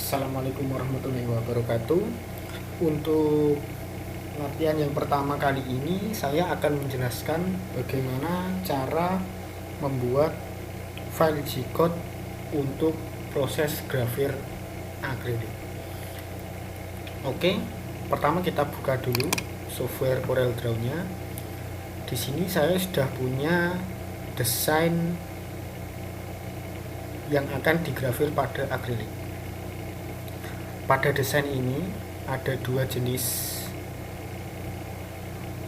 Assalamualaikum warahmatullahi wabarakatuh. Untuk latihan yang pertama kali ini saya akan menjelaskan bagaimana cara membuat file G-code untuk proses grafir akrilik. Oke, pertama kita buka dulu software CorelDRAW-nya. Di sini saya sudah punya desain yang akan digrafir pada akrilik. Pada desain ini ada dua jenis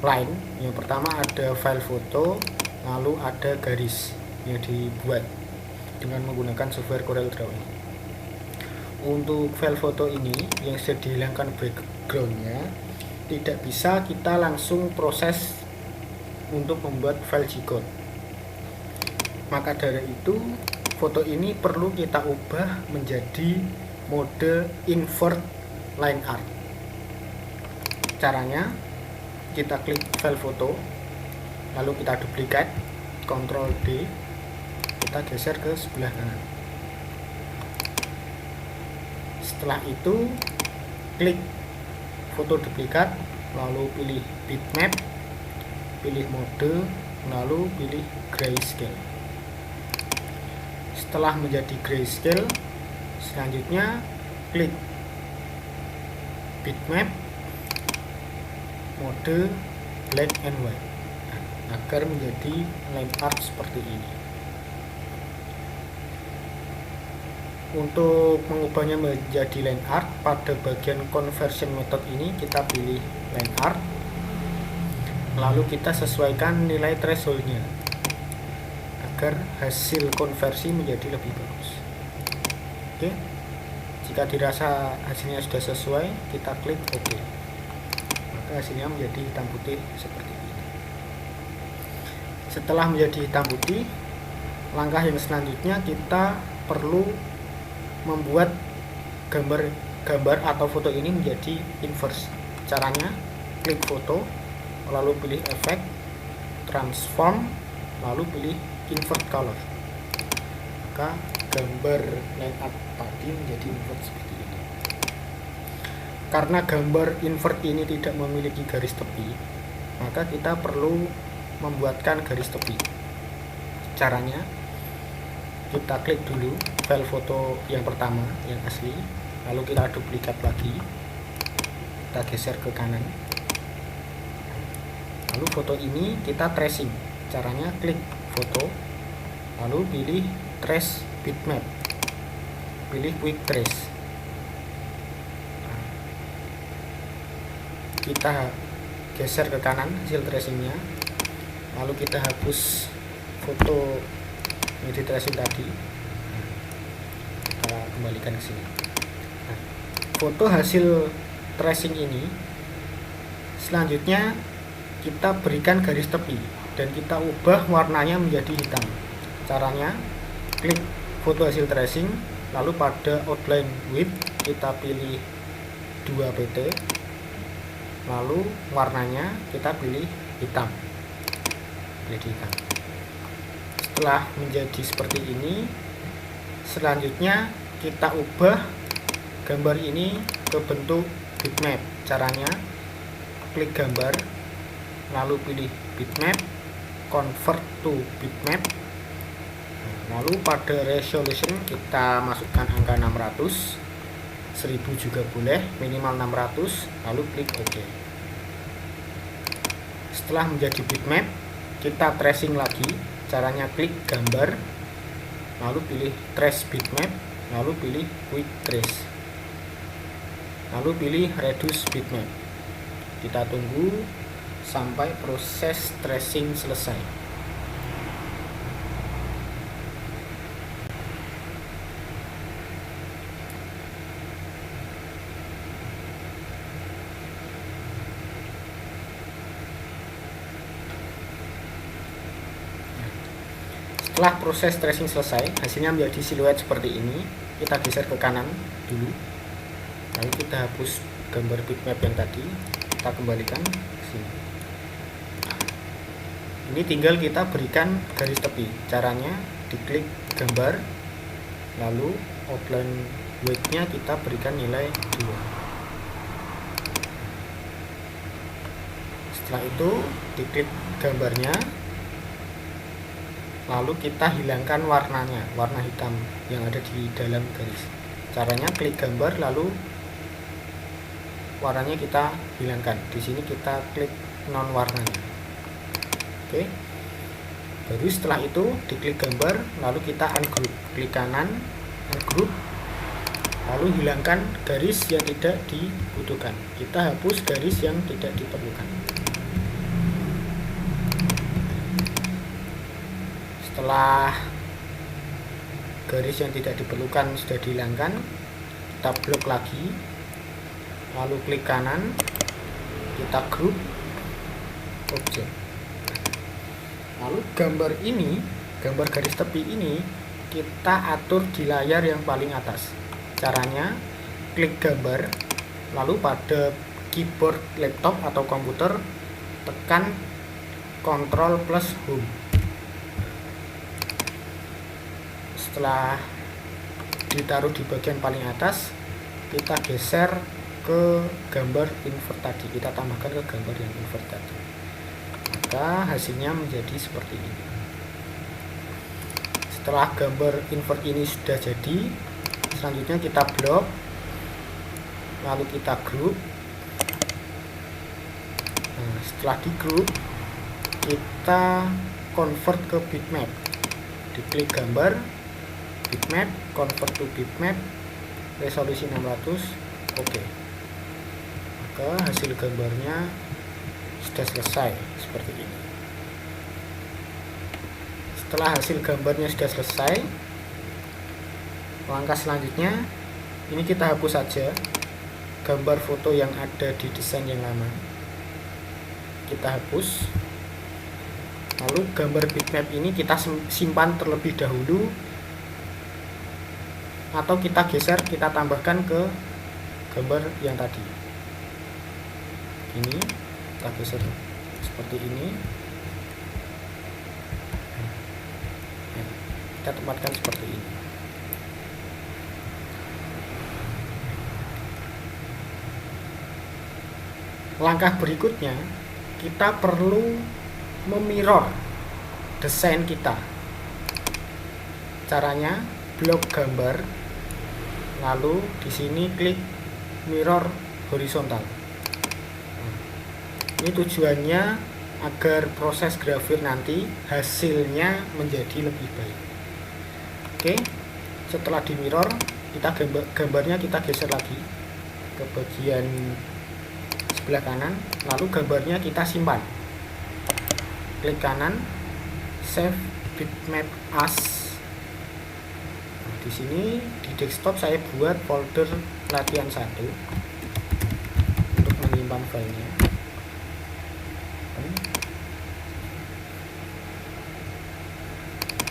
line. Yang pertama ada file foto, lalu ada garis yang dibuat dengan menggunakan software CorelDRAW. Untuk file foto ini yang sudah dihilangkan backgroundnya, tidak bisa kita langsung proses untuk membuat file G-code. Maka dari itu foto ini perlu kita ubah menjadi mode invert line art. Caranya kita klik file foto, lalu kita duplikat, Ctrl D, kita geser ke sebelah kanan. Setelah itu klik foto duplikat, lalu pilih bitmap, pilih mode, lalu pilih grayscale. Setelah menjadi grayscale, selanjutnya klik bitmap, mode black and white agar menjadi line art seperti ini. Untuk mengubahnya menjadi line art, pada bagian conversion method ini kita pilih line art, lalu kita sesuaikan nilai thresholdnya agar hasil konversi menjadi lebih bagus. Oke, jika dirasa hasilnya sudah sesuai, kita klik OK. Maka hasilnya menjadi hitam putih seperti ini. Setelah menjadi hitam putih, langkah yang selanjutnya kita perlu membuat gambar atau foto ini menjadi inverse. Caranya klik foto, lalu pilih efek, transform, lalu pilih invert color. Maka gambar line art tadi menjadi invert seperti ini. Karena gambar invert ini tidak memiliki garis tepi, maka kita perlu membuatkan garis tepi. Caranya kita klik dulu file foto yang pertama, yang asli, lalu kita duplikat lagi, kita geser ke kanan, lalu foto ini kita tracing. Caranya klik foto, lalu pilih trace bitmap, pilih quick trace. Kita geser ke kanan hasil tracingnya, lalu kita hapus foto yang di tracing tadi, kita kembalikan ke sini. Nah, foto hasil tracing ini selanjutnya kita berikan garis tepi dan kita ubah warnanya menjadi hitam. Caranya klik foto hasil tracing, lalu pada outline width kita pilih 2 pt, lalu warnanya kita pilih hitam, jadi hitam. Setelah menjadi seperti ini, selanjutnya kita ubah gambar ini ke bentuk bitmap. Caranya klik gambar, lalu pilih bitmap, convert to bitmap, lalu pada resolution kita masukkan angka 600, 1000 juga boleh, minimal 600, lalu klik OK. Setelah menjadi bitmap, kita tracing lagi. Caranya klik gambar, lalu pilih trace bitmap, lalu pilih quick trace, lalu pilih reduce bitmap. Kita tunggu sampai proses tracing selesai. Setelah proses tracing selesai, hasilnya menjadi siluet seperti ini. Kita geser ke kanan dulu, lalu kita hapus gambar bitmap yang tadi, kita kembalikan ke sini. Nah, ini tinggal kita berikan garis tepi. Caranya diklik gambar, lalu outline weight-nya kita berikan nilai 2. Setelah itu diklik gambarnya, lalu kita hilangkan warnanya, warna hitam yang ada di dalam garis. Caranya klik gambar lalu warnanya kita hilangkan. Di sini kita klik non warnanya. Oke. Baru setelah itu diklik gambar lalu kita ungroup, klik kanan ungroup, lalu hilangkan garis yang tidak dibutuhkan. Kita hapus garis yang tidak diperlukan. Setelah garis yang tidak diperlukan sudah dihilangkan, kita blok lagi, lalu klik kanan, kita group objek. Lalu gambar ini, gambar garis tepi ini kita atur di layar yang paling atas. Caranya klik gambar, lalu pada keyboard laptop atau komputer tekan Ctrl plus Home. Setelah ditaruh di bagian paling atas, kita geser ke gambar invert tadi, kita tambahkan ke gambar yang invert tadi, maka hasilnya menjadi seperti ini. Setelah gambar invert ini sudah jadi, selanjutnya kita blok, lalu kita group. Nah, setelah di group, kita convert ke bitmap. Diklik gambar, bitmap, convert to bitmap, resolusi 600, oke. Maka hasil gambarnya sudah selesai seperti ini. Setelah hasil gambarnya sudah selesai, langkah selanjutnya ini kita hapus saja gambar foto yang ada di desain yang lama. Kita hapus, lalu gambar bitmap ini kita simpan terlebih dahulu, atau kita geser, kita tambahkan ke gambar yang tadi. Ini kita geser seperti ini, kita tempatkan seperti ini. Langkah berikutnya, kita perlu memirror desain kita. Caranya blok gambar, lalu di sini klik mirror horizontal. Ini tujuannya agar proses grafir nanti hasilnya menjadi lebih baik. Oke, setelah di mirror, kita gambarnya kita geser lagi ke bagian sebelah kanan, lalu gambarnya kita simpan. Klik kanan, save bitmap as. Nah, di sini di desktop saya buat folder latihan 1 untuk menyimpan filenya.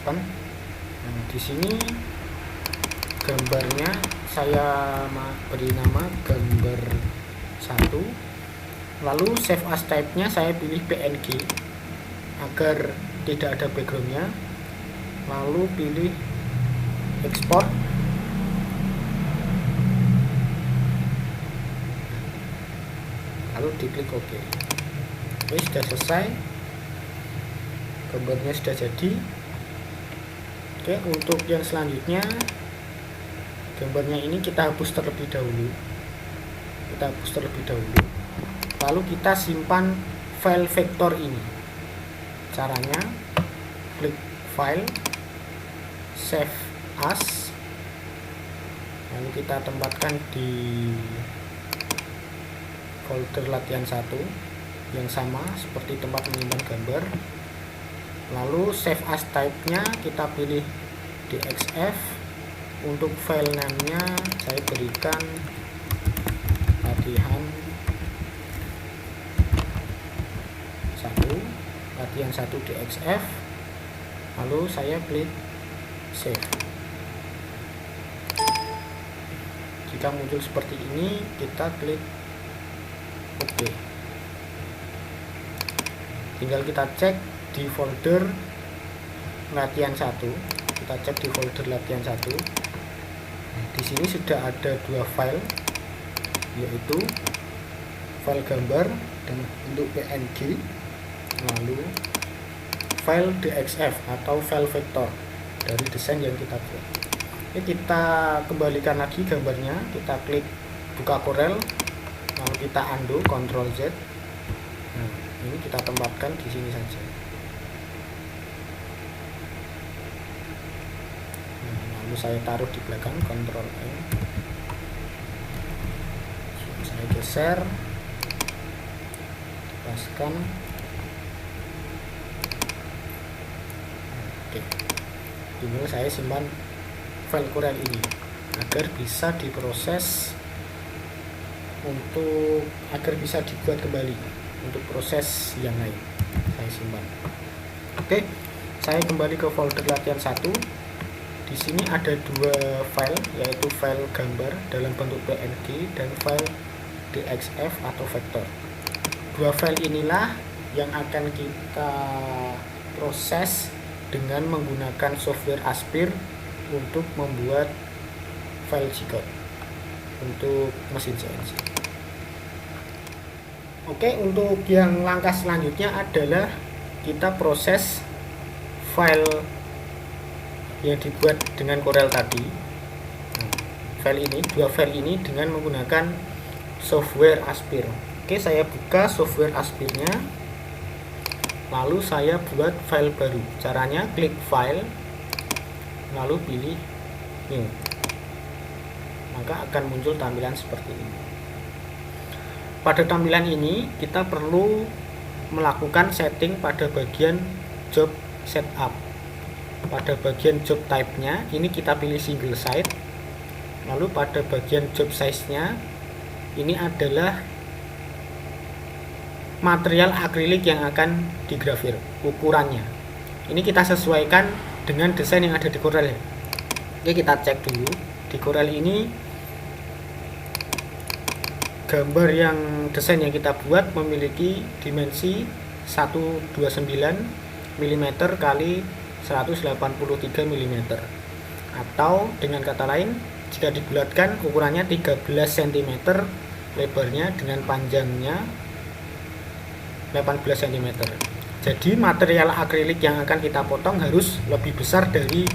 Nah, di sini gambarnya saya beri nama gambar 1, lalu save as type-nya saya pilih PNG agar tidak ada backgroundnya, lalu pilih export, lalu diklik OK. Oke, sudah selesai, gambarnya sudah jadi. Oke, untuk yang selanjutnya gambarnya ini kita hapus terlebih dahulu. Lalu kita simpan file vektor ini. Caranya klik file, save as, lalu kita tempatkan di folder latihan 1 yang sama seperti tempat menyimpan gambar. Lalu save as type-nya kita pilih DXF. Untuk file name-nya saya berikan latihan 1 DXF, lalu saya klik save. Jika muncul seperti ini, kita klik OK. Tinggal kita cek di folder latihan 1, kita cek di folder latihan 1. Di sini sudah ada dua file, yaitu file gambar dan bentuk PNG, lalu file DXF atau file vektor dari desain yang kita buat. Ini kita kembalikan lagi gambarnya, kita klik buka Corel, lalu kita undo, Ctrl Z. Nah, ini kita tempatkan di sini saja. Nah, lalu saya taruh di belakang, Ctrl N. Saya geser, lepaskan. Oke, ini saya simpan file Corel ini agar bisa diproses agar bisa dibuat kembali untuk proses yang lain. Saya simpan. Oke, saya kembali ke folder latihan 1. Di sini ada dua file, yaitu file gambar dalam bentuk PNG dan file DXF atau vektor. Dua file inilah yang akan kita proses dengan menggunakan software Aspir untuk membuat file G-code untuk mesin CNC. Oke, untuk yang langkah selanjutnya adalah kita proses file yang dibuat dengan Corel tadi. Dua file ini dengan menggunakan software Aspir. Oke, saya buka software Aspirnya, lalu saya buat file baru. Caranya klik file, lalu pilih new, maka akan muncul tampilan seperti ini. Pada tampilan ini kita perlu melakukan setting pada bagian job setup. Pada bagian job type-nya ini kita pilih single side, lalu pada bagian job size-nya ini adalah material akrilik yang akan digrafir, ukurannya. Ini kita sesuaikan dengan desain yang ada di Corel. Oke, kita cek dulu di Corel ini. Gambar yang desain yang kita buat memiliki dimensi 129 mm kali 183 mm, atau dengan kata lain jika dibulatkan ukurannya 13 cm lebarnya dengan panjangnya 18 cm. Jadi material akrilik yang akan kita potong harus lebih besar dari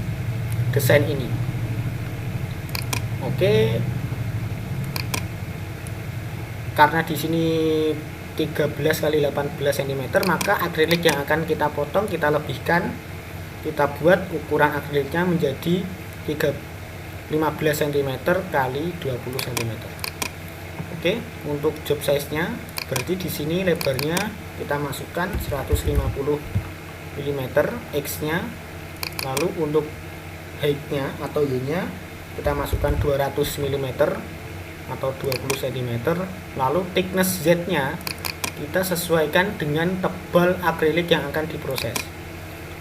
desain ini. Oke, karena di sini 13 kali 18 cm, maka akrilik yang akan kita potong kita lebihkan. Kita buat ukuran akriliknya menjadi 15 cm kali 20 cm. Oke, untuk job size-nya berarti di sini lebarnya kita masukkan 150 mm X-nya, lalu untuk height-nya atau Y-nya kita masukkan 200 mm atau 20 cm, lalu thickness Z-nya kita sesuaikan dengan tebal akrilik yang akan diproses.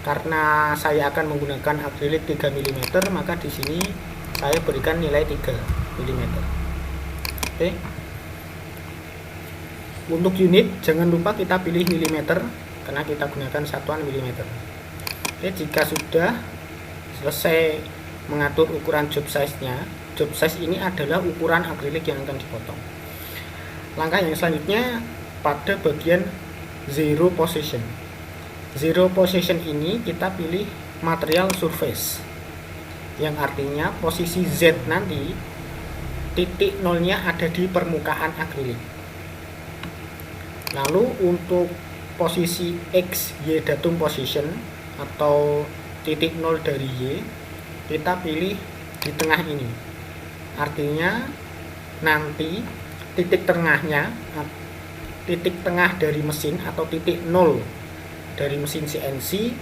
Karena saya akan menggunakan akrilik 3 mm, maka di sini saya berikan nilai 3 mm. Oke. Untuk unit jangan lupa kita pilih milimeter karena kita gunakan satuan milimeter. Oke, jika sudah selesai mengatur ukuran job size-nya, job size ini adalah ukuran akrilik yang akan dipotong. Langkah yang selanjutnya pada bagian zero position. Zero position ini kita pilih material surface, yang artinya posisi Z nanti titik nolnya ada di permukaan akrilik. Lalu untuk posisi X, Y datum position atau titik nol dari Y kita pilih di tengah ini. Artinya nanti titik tengahnya, titik tengah dari mesin atau titik nol dari mesin CNC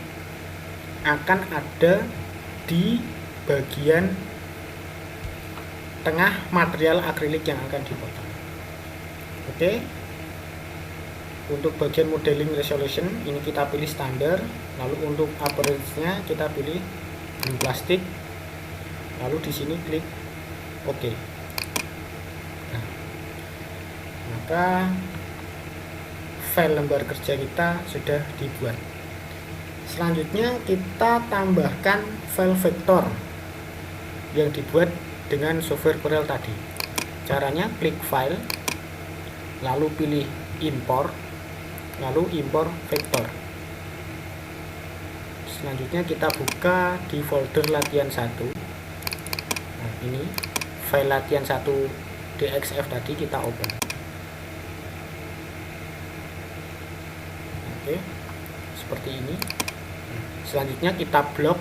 akan ada di bagian tengah material akrilik yang akan dipotong. Oke. Untuk bagian modeling resolution ini kita pilih standar, lalu untuk appearance-nya kita pilih blue plastik, lalu di sini klik OK. Nah, maka file lembar kerja kita sudah dibuat. Selanjutnya kita tambahkan file vektor yang dibuat dengan software Corel tadi. Caranya klik file, lalu pilih import, lalu import vektor. Selanjutnya kita buka di folder latihan 1. Nah, ini file latihan 1 DXF tadi kita open. Oke, seperti ini. Selanjutnya kita blok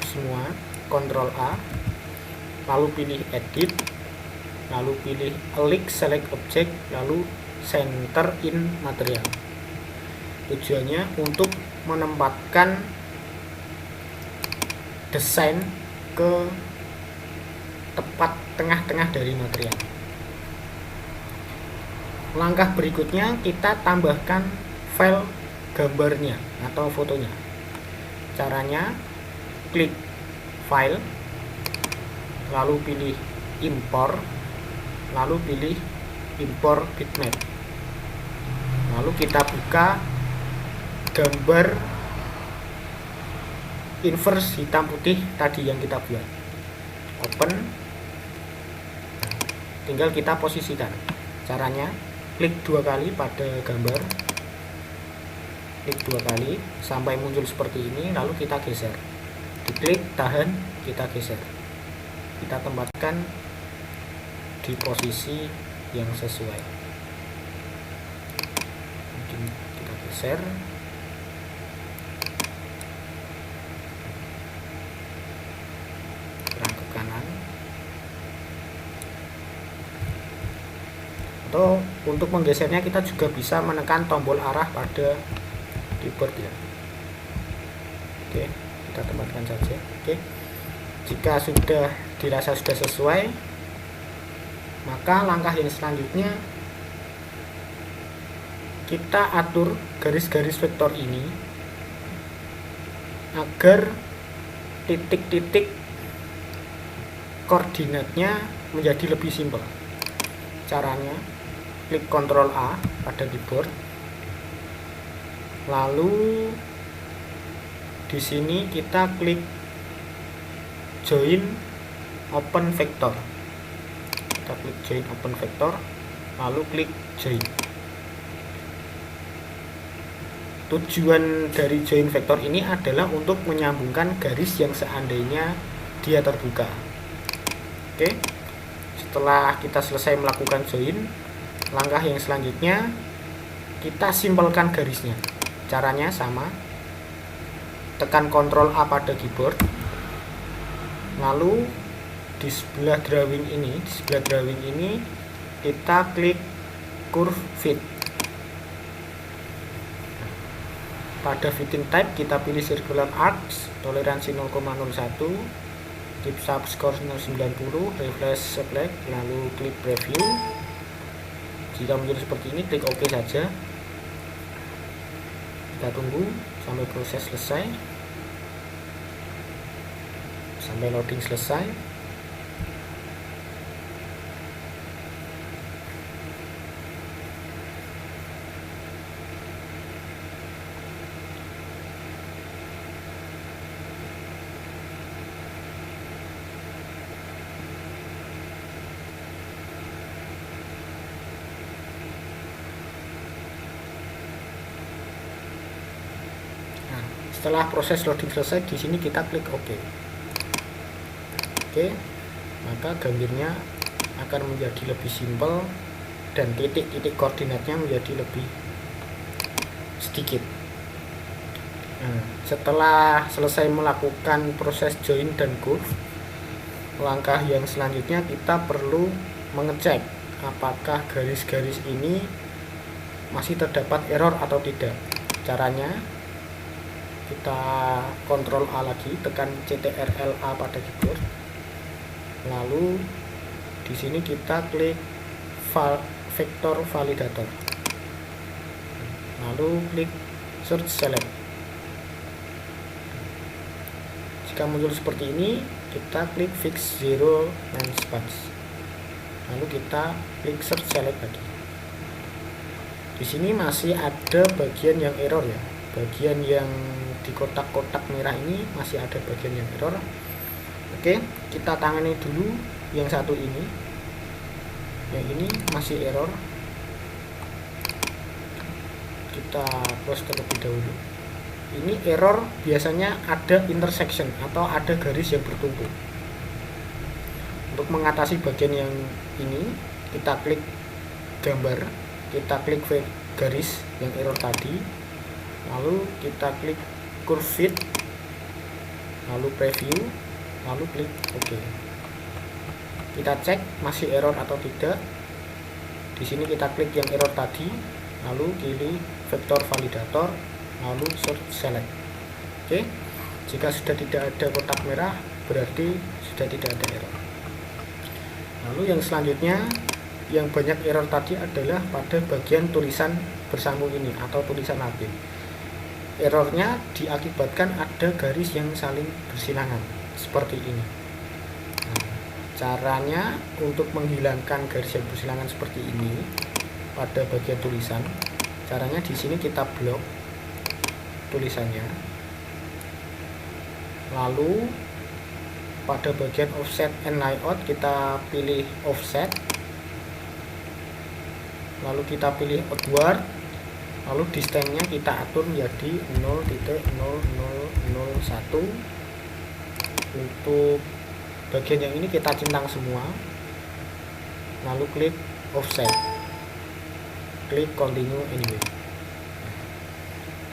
semua, Ctrl A, lalu pilih edit, lalu pilih elix select object, lalu center in material. Tujuannya untuk menempatkan desain ke tepat tengah-tengah dari material. Langkah berikutnya kita tambahkan file gambarnya atau fotonya. Caranya klik file, lalu pilih import, lalu pilih import bitmap, lalu kita buka gambar inverse hitam putih tadi yang kita buat, open. Tinggal kita posisikan. Caranya klik 2 kali pada gambar, klik 2 kali sampai muncul seperti ini, lalu kita geser, diklik, tahan, kita geser, kita tempatkan di posisi yang sesuai. Mungkin kita geser, kurang ke kanan, atau untuk menggesernya kita juga bisa menekan tombol arah pada keyboard ya. Oke, kita tempatkan saja. Oke, jika sudah dirasa sudah sesuai, maka langkah yang selanjutnya kita atur garis-garis vektor ini agar titik-titik koordinatnya menjadi lebih simpel. Caranya klik Ctrl A pada keyboard, lalu di sini kita klik join open vector. Kita klik join open vector, lalu klik join. Tujuan dari join vector ini adalah untuk menyambungkan garis yang seandainya dia terbuka. Oke, setelah kita selesai melakukan join, langkah yang selanjutnya kita simpelkan garisnya. Caranya sama, tekan Ctrl A pada keyboard, lalu di sebelah drawing ini kita klik curve fit. Pada fitting type kita pilih circular arcs, toleransi 0,01, tip subscore 90, refresh select, lalu klik preview. Jika muncul seperti ini, klik OK saja. Kita tunggu sampai proses selesai, sampai loading selesai. Setelah proses loading selesai, di sini kita klik OK. Oke, maka gambarnya akan menjadi lebih simpel dan titik-titik koordinatnya menjadi lebih sedikit. Nah, setelah selesai melakukan proses join dan curve, langkah yang selanjutnya kita perlu mengecek apakah garis-garis ini masih terdapat error atau tidak. Caranya kita Ctrl A lagi, tekan Ctrl A pada keyboard, lalu di sini kita klik vector validator, lalu klik search select. Jika muncul seperti ini, kita klik fix zero and space, lalu kita klik search select lagi. Di sini masih ada bagian yang error ya, bagian yang di kotak-kotak merah ini masih ada bagian yang error. Oke, kita tangani dulu yang satu ini, yang ini masih error, kita close terlebih dahulu. Ini error biasanya ada intersection atau ada garis yang bertumpuk. Untuk mengatasi bagian yang ini, kita klik gambar, kita klik garis yang error tadi, lalu kita klik curve fit, lalu preview, lalu klik OK. Kita cek masih error atau tidak. Di sini kita klik yang error tadi, lalu pilih vektor validator, lalu search select. Oke, jika sudah tidak ada kotak merah berarti sudah tidak ada error. Lalu yang selanjutnya, yang banyak error tadi adalah pada bagian tulisan bersambung ini atau tulisan labil. Errornya diakibatkan ada garis yang saling bersilangan seperti ini. Nah, caranya untuk menghilangkan garis yang bersilangan seperti ini pada bagian tulisan, caranya di sini kita blok tulisannya, lalu pada bagian offset and layout kita pilih offset, lalu kita pilih outward, lalu distance-nya kita atur menjadi 0.0001. Untuk bagian yang ini kita centang semua, lalu klik offset, klik continue anyway.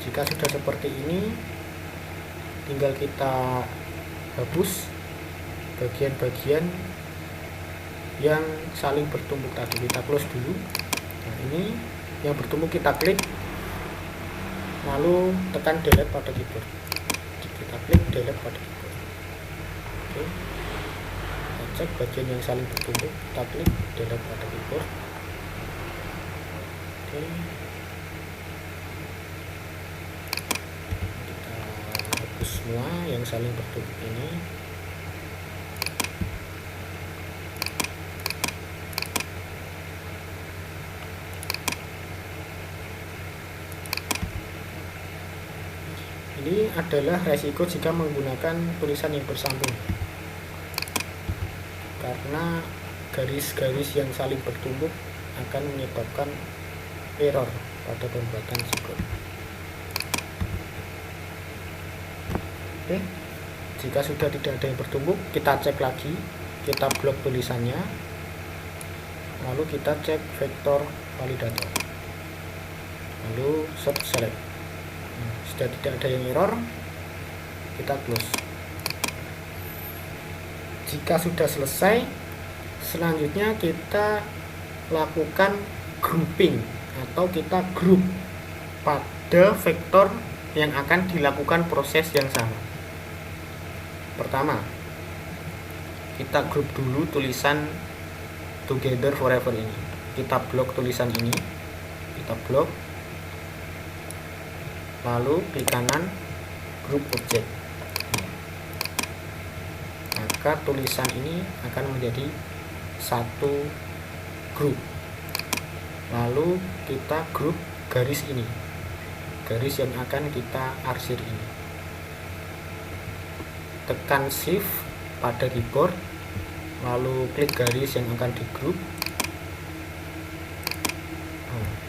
Jika sudah seperti ini, tinggal kita hapus bagian-bagian yang saling bertumpuk tadi, kita close dulu. Nah, ini yang bertumpuk kita klik, lalu tekan delete pada keyboard, kita klik delete pada keyboard. Oke, kita cek bagian yang saling bertumpuk, kita klik delete pada keyboard. Oke, kita hapus semua yang saling bertumpuk ini. Ini adalah resiko jika menggunakan tulisan yang bersambung, karena garis-garis yang saling bertumpuk akan menyebabkan error pada pembuatan keyboard. Oke, jika sudah tidak ada yang bertumpuk, kita cek lagi, kita blok tulisannya, lalu kita cek vektor validator, lalu search select. Sudah tidak ada yang error, kita close. Jika sudah selesai, selanjutnya kita lakukan grouping atau kita group pada vektor yang akan dilakukan proses yang sama. Pertama, kita group dulu tulisan together forever ini. Kita blok tulisan ini, kita blok, lalu klik kanan group object. Maka tulisan ini akan menjadi satu grup. Lalu kita group garis ini, garis yang akan kita arsir ini. Tekan shift pada keyboard, lalu klik garis yang akan di group.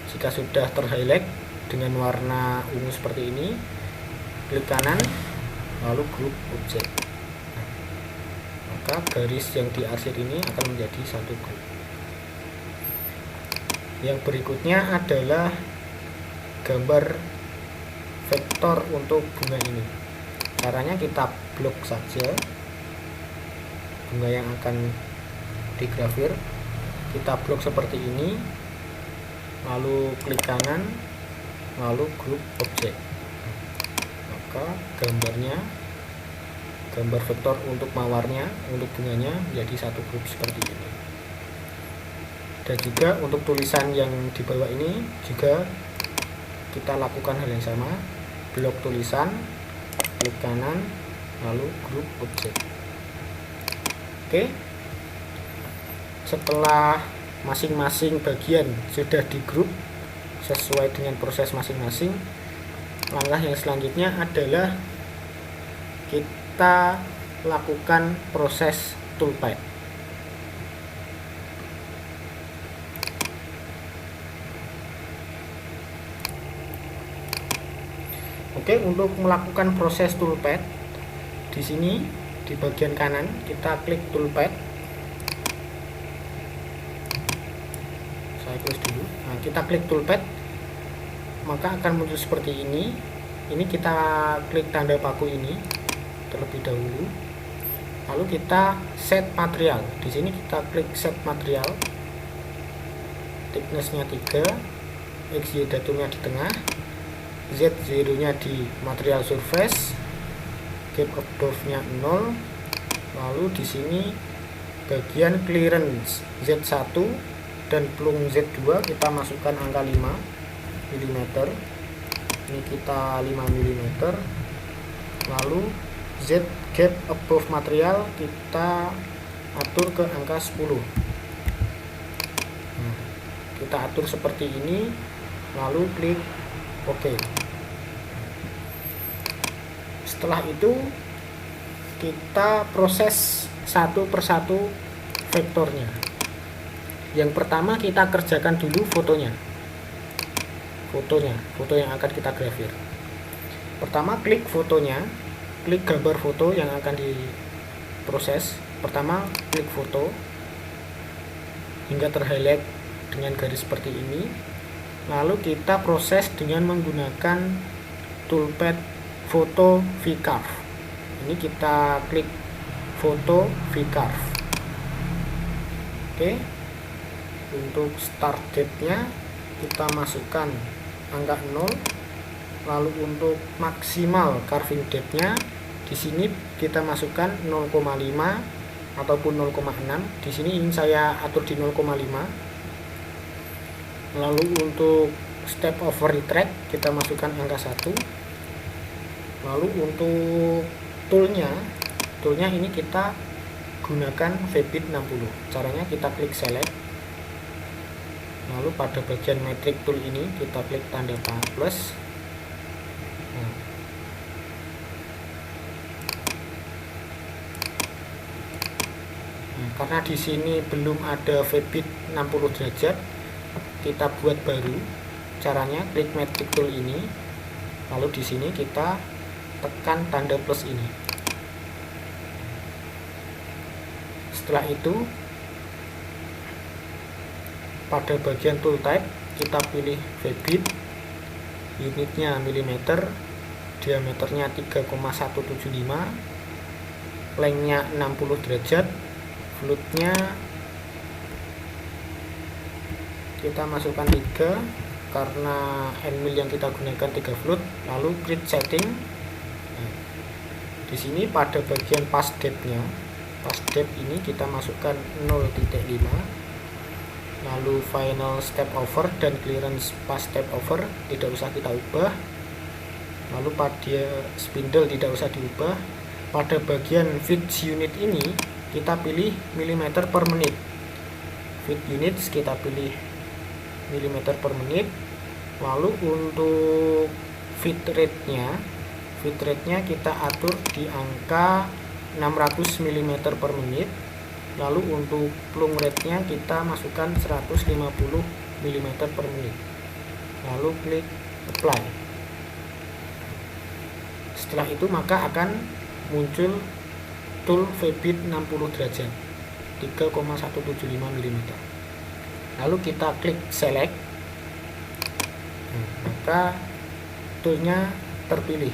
Jika sudah terhighlight dengan warna ungu seperti ini, klik kanan, lalu group object. Maka garis yang diarsir ini akan menjadi satu grup. Yang berikutnya adalah gambar vektor untuk bunga ini. Caranya kita blok saja bunga yang akan digrafir, kita blok seperti ini, lalu klik kanan, lalu group object. Maka gambarnya, gambar vektor untuk mawarnya, untuk bunganya menjadi satu grup seperti ini. Dan juga untuk tulisan yang di bawah ini juga kita lakukan hal yang sama, blok tulisan, klik kanan, lalu group object. Oke, setelah masing-masing bagian sudah di grup sesuai dengan proses masing-masing, langkah yang selanjutnya adalah kita lakukan proses toolpath. Oke, untuk melakukan proses toolpad, di sini di bagian kanan kita klik toolpad. Saya close dulu. Nah, kita klik toolpad, maka akan muncul seperti ini. Ini kita klik tanda paku ini terlebih dahulu. Lalu kita set material. Di sini kita klik set material. Thickness-nya 3, XY datumnya di tengah, Z0-nya di material surface, gap above-nya 0. Lalu di sini bagian clearance Z1 dan plung Z2 kita masukkan angka 5 mm. Ini kita 5 mm. Lalu Z gap above material kita atur ke angka 10. Nah, kita atur seperti ini, lalu klik OK. Setelah itu kita proses satu persatu vektornya. Yang pertama kita kerjakan dulu foto yang akan kita grafir. Pertama klik fotonya, klik gambar foto yang akan diproses. Pertama klik foto hingga terhighlight dengan garis seperti ini. Lalu kita proses dengan menggunakan toolpad foto V-Carve. Ini kita klik foto V-Carve. Oke. Untuk start date-nya kita masukkan angka 0. Lalu untuk maksimal carving depth-nya di sini kita masukkan 0,5 ataupun 0,6. Di sini ingin saya atur di 0,5. Lalu untuk step over retract kita masukkan angka 1. Lalu untuk toolnya ini kita gunakan VBIT 60. Caranya kita klik select. Lalu pada bagian metric tool ini kita klik tanda plus. Karena di sini belum ada VBIT 60 derajat, kita buat baru. Caranya klik metric tool ini, lalu di sini kita tekan tanda plus ini. Setelah itu pada bagian tool type kita pilih VBIT, unitnya mm, diameternya 3,175, lengthnya 60 derajat, floatnya kita masukkan 3 karena N-mil yang kita gunakan 3 float. Lalu grid setting. Di sini pada bagian pass depth-nya, pass depth ini kita masukkan 0,5. Lalu final step over dan clearance pass step over tidak usah kita ubah. Lalu pada spindle tidak usah diubah. Pada bagian feet unit ini kita pilih mm per menit. Feet units kita pilih mm per menit. Lalu untuk feed rate-nya kita atur di angka 600 mm per menit. Lalu untuk plung rate-nya kita masukkan 150 mm per menit. Lalu klik apply. Setelah itu maka akan muncul tool VBIT 60 derajat 3,175 mm. Lalu kita klik select. Maka toolnya terpilih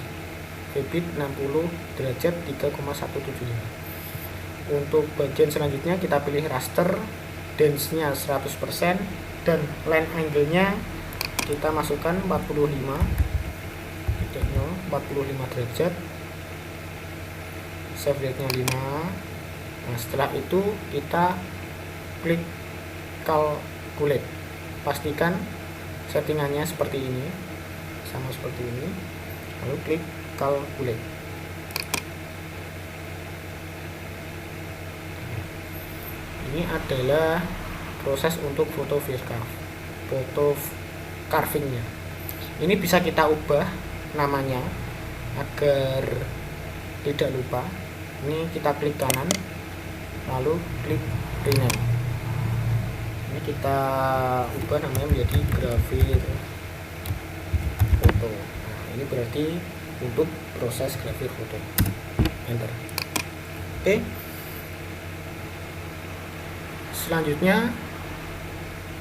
VBIT 60 derajat 3,175. Untuk bagian selanjutnya kita pilih raster, dense-nya 100% dan line angle-nya kita masukkan 45 derajat, save rate-nya 5. Nah, setelah itu kita klik calculate. Pastikan settingannya seperti ini, sama seperti ini. Lalu klik calculate. Ini adalah proses untuk foto V-Carve, foto carvingnya. Ini bisa kita ubah namanya agar tidak lupa. Ini kita klik kanan, lalu klik rename. Ini kita ubah namanya menjadi grafir foto. Nah, ini berarti untuk proses grafir foto. Enter. Oke. Selanjutnya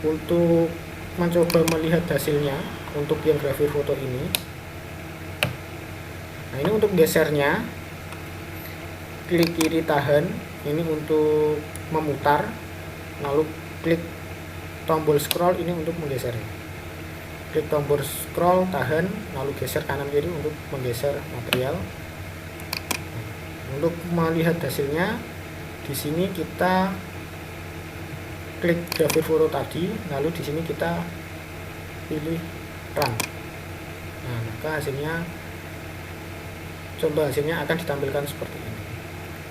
untuk mencoba melihat hasilnya untuk yang grafir foto ini. Nah, ini untuk gesernya, klik kiri tahan, ini untuk memutar, lalu klik tombol scroll ini untuk menggesernya. Klik tombol scroll tahan, lalu geser kanan kiri untuk menggeser material. Untuk melihat hasilnya, di sini kita klik grafir foto tadi, lalu di sini kita pilih run. Nah, maka hasilnya, contoh hasilnya akan ditampilkan seperti ini.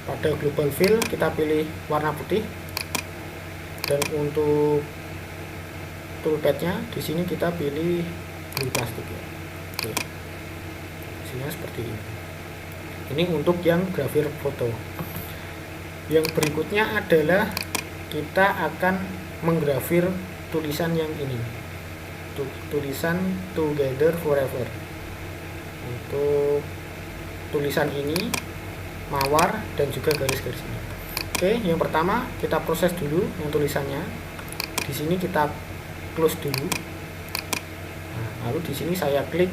Pada global fill kita pilih warna putih, dan untuk toolpadnya di sini kita pilih blue plastik ya. Oke. Hasilnya seperti ini. Ini untuk yang grafir foto. Yang berikutnya adalah kita akan menggrafir tulisan yang ini, tulisan Together Forever. Untuk tulisan ini mawar dan juga garis-garis ini. Oke, yang pertama kita proses dulu yang tulisannya. Di sini kita close dulu. Nah, lalu di sini saya klik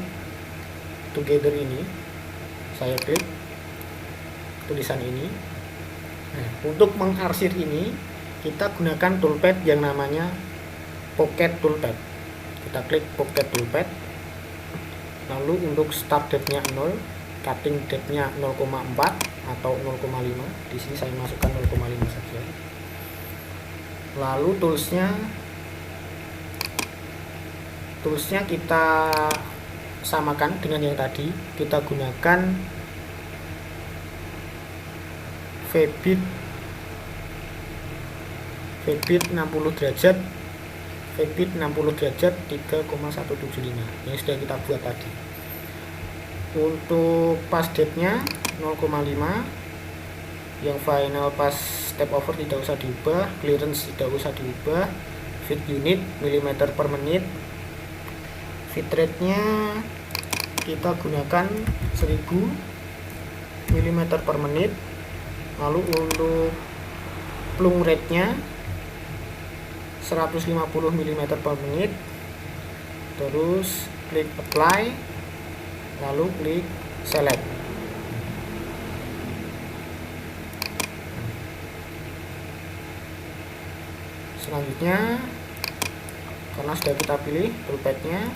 Together ini, saya klik tulisan ini. Nah, untuk mengarsir ini kita gunakan toolpad yang namanya Pocket Toolpad. Kita klik Pocket Toolpad, lalu untuk start date-nya 0, cutting date-nya 0,4 atau 0,5. Di sini saya masukkan 0,5 saja. Lalu toolsnya kita samakan dengan yang tadi. Kita gunakan Febit 60 derajat, Febit 60 derajat 3,175 yang sudah kita buat tadi. Untuk pass date-nya 0,5, yang final pass step over tidak usah diubah, clearance tidak usah diubah, fit unit millimeter per menit, fit rate-nya kita gunakan 1000 mm per menit. Lalu untuk plung rate-nya 150 mm per menit. Terus klik apply, lalu klik select. Selanjutnya, karena sudah kita pilih toolpad-nya,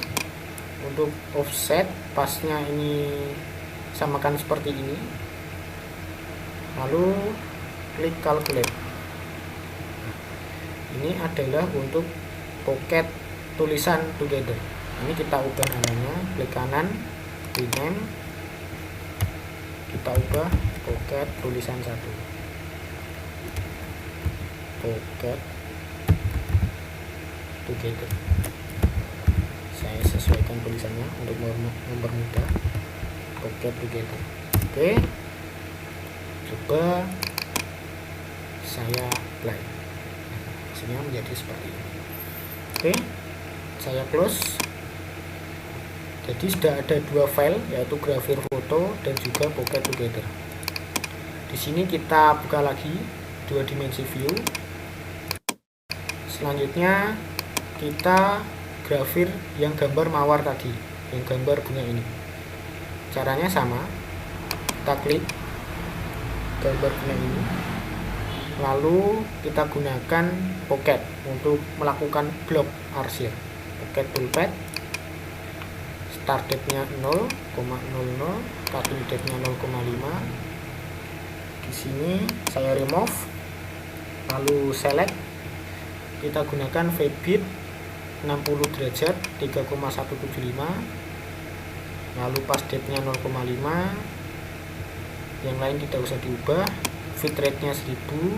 untuk offset pasnya ini samakan seperti ini, lalu klik calculate. Ini adalah untuk pocket tulisan Together. Ini kita ubah namanya, klik kanan, rename, kita ubah pocket tulisan 1, pocket Together. Saya sesuaikan tulisannya untuk mempermudah, pocket Together. Oke, coba saya apply. Hasilnya menjadi seperti ini. Oke, saya close. Jadi sudah ada dua file, yaitu grafir foto dan juga Pocket Together. Di sini kita buka lagi 2 dimensi view. Selanjutnya kita grafir yang gambar mawar tadi, yang gambar bunga ini. Caranya sama, kita klik gambar bunga ini, lalu kita gunakan Pocket untuk melakukan blok arsir. Pocket toolpad, start date-nya 0,00, cutting date-nya 0,5. Di sini saya remove, lalu select. Kita gunakan Febit 60 derajat 3,175, lalu pass date-nya 0,5. Yang lain tidak usah diubah. Fit rate-nya 1000,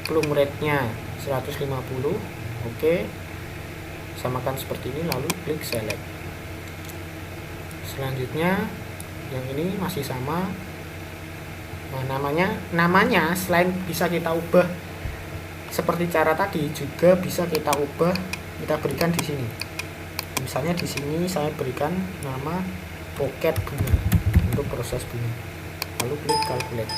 plung rate-nya 150. Oke, samakan seperti ini, lalu klik select. Selanjutnya yang ini masih sama. Nah, namanya selain bisa kita ubah seperti cara tadi, juga bisa kita ubah, kita berikan di sini. Misalnya di sini saya berikan nama Pocket Bunga. untuk proses bunga. Lalu klik calculate.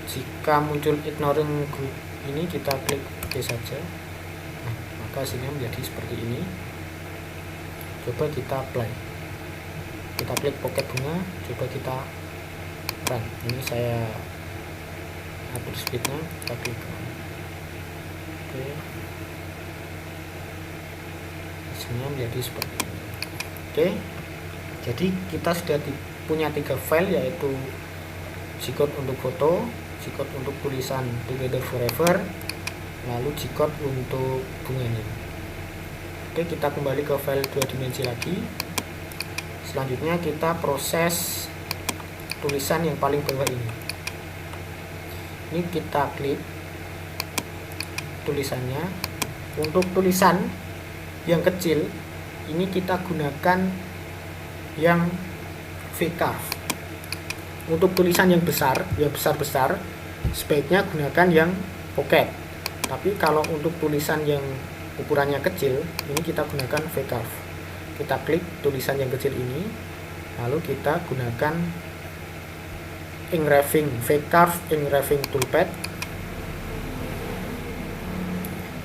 Jika muncul ignoring group ini, kita klik OK saja. Nah, maka hasilnya menjadi seperti ini. Coba kita apply. Kita klik pocket bunga, coba kita run. Ini saya atur speednya, kita klik run. Oke, hasilnya menjadi seperti ini. Oke, jadi kita sudah punya 3 file, yaitu G-code untuk foto, G-code untuk tulisan Together Forever, lalu G-code untuk bunganya. Oke, kita kembali ke file 2 dimensi lagi. Selanjutnya kita proses tulisan yang paling bawah ini. Ini kita klik tulisannya. Untuk tulisan yang kecil ini kita gunakan yang V-curve. Untuk tulisan yang besar, sebaiknya gunakan yang pocket. Tapi kalau untuk tulisan yang ukurannya kecil, ini kita gunakan V-curve. Kita klik tulisan yang kecil ini, lalu kita gunakan engraving, V-curve engraving toolpad.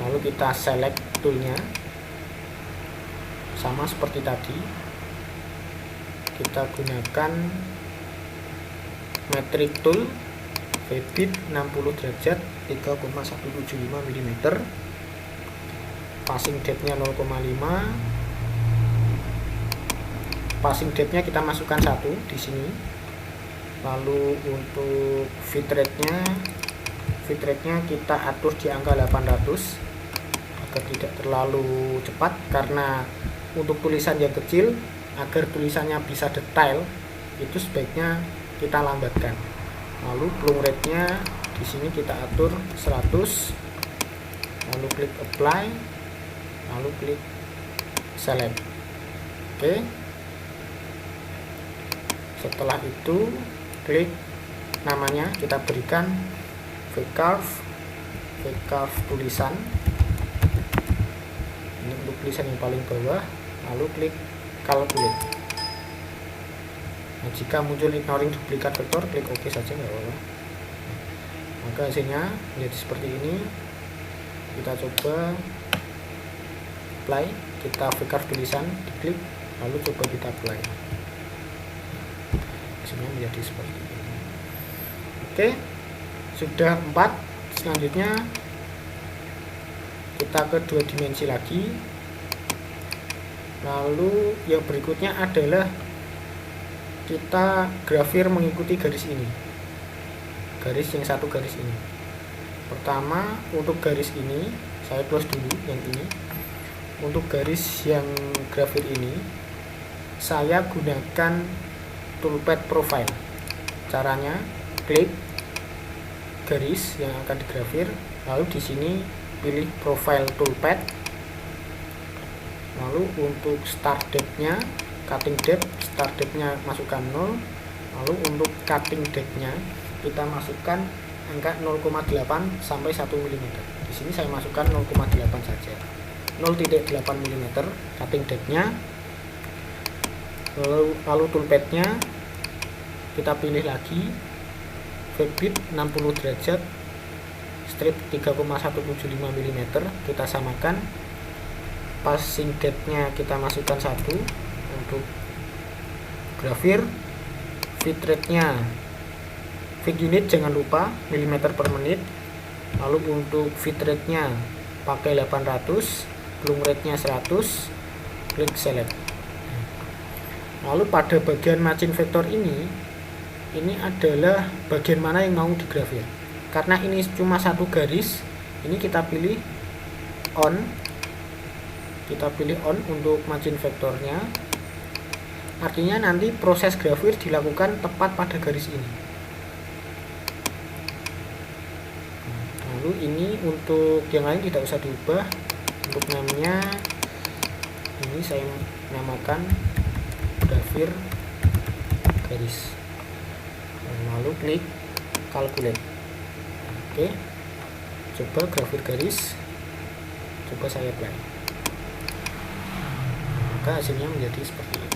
Lalu kita select toolnya, sama seperti tadi. Kita gunakan metric tool, V-bit 60 derajat 3,175 mm, passing depth-nya 0,5, passing depth-nya kita masukkan 1 di sini. Lalu untuk bitrate-nya kita atur di angka 800 agar tidak terlalu cepat, karena untuk tulisan yang kecil, agar tulisannya bisa detail, itu sebaiknya kita lambatkan. Lalu plung rate-nya di sini kita atur 100, lalu klik apply, lalu klik select. Oke, setelah itu klik namanya, kita berikan V-curve tulisan. Ini untuk tulisan yang paling bawah, lalu klik calculate. Nah, jika muncul ignoring duplikat vektor, klik OK saja, nggak apa-apa. Maka hasilnya menjadi seperti ini. Kita coba apply, kita V-curve tulisan, diklik, lalu coba kita apply. Hasilnya menjadi seperti ini. Oke, sudah 4. Selanjutnya kita ke 2 dimensi lagi. Lalu yang berikutnya adalah kita grafir mengikuti garis ini, garis yang satu garis ini. Pertama, untuk garis ini saya close dulu yang ini. Untuk garis yang grafir ini saya gunakan toolpad profile. Caranya klik garis yang akan digrafir, lalu di sini pilih profile toolpad. Lalu untuk start depth-nya, cutting depth, start depth-nya masukkan 0. Lalu untuk cutting depth-nya kita masukkan angka 0,8 sampai 1 mm. Di sini saya masukkan 0,8 saja. 0,8 mm cutting depth-nya. Lalu toolpad-nya kita pilih lagi V-bit 60 derajat strip 3,175 mm, kita samakan. Passing depth-nya kita masukkan 1 untuk grafir. Bitrate-nya bit unit jangan lupa mm per menit. Lalu untuk bitrate-nya pakai 800, plung rate-nya 100, klik select. Lalu pada bagian margin vektor ini adalah bagian mana yang mau digrafir. Karena ini cuma satu garis, ini kita pilih on. Kita pilih on untuk margin vektornya. Artinya nanti proses grafir dilakukan tepat pada garis ini. Lalu ini untuk yang lain tidak usah diubah. Untuk namanya ini saya namakan grafir garis. Lalu klik calculate. Oke, coba grafir garis, coba saya apply, maka hasilnya menjadi seperti ini.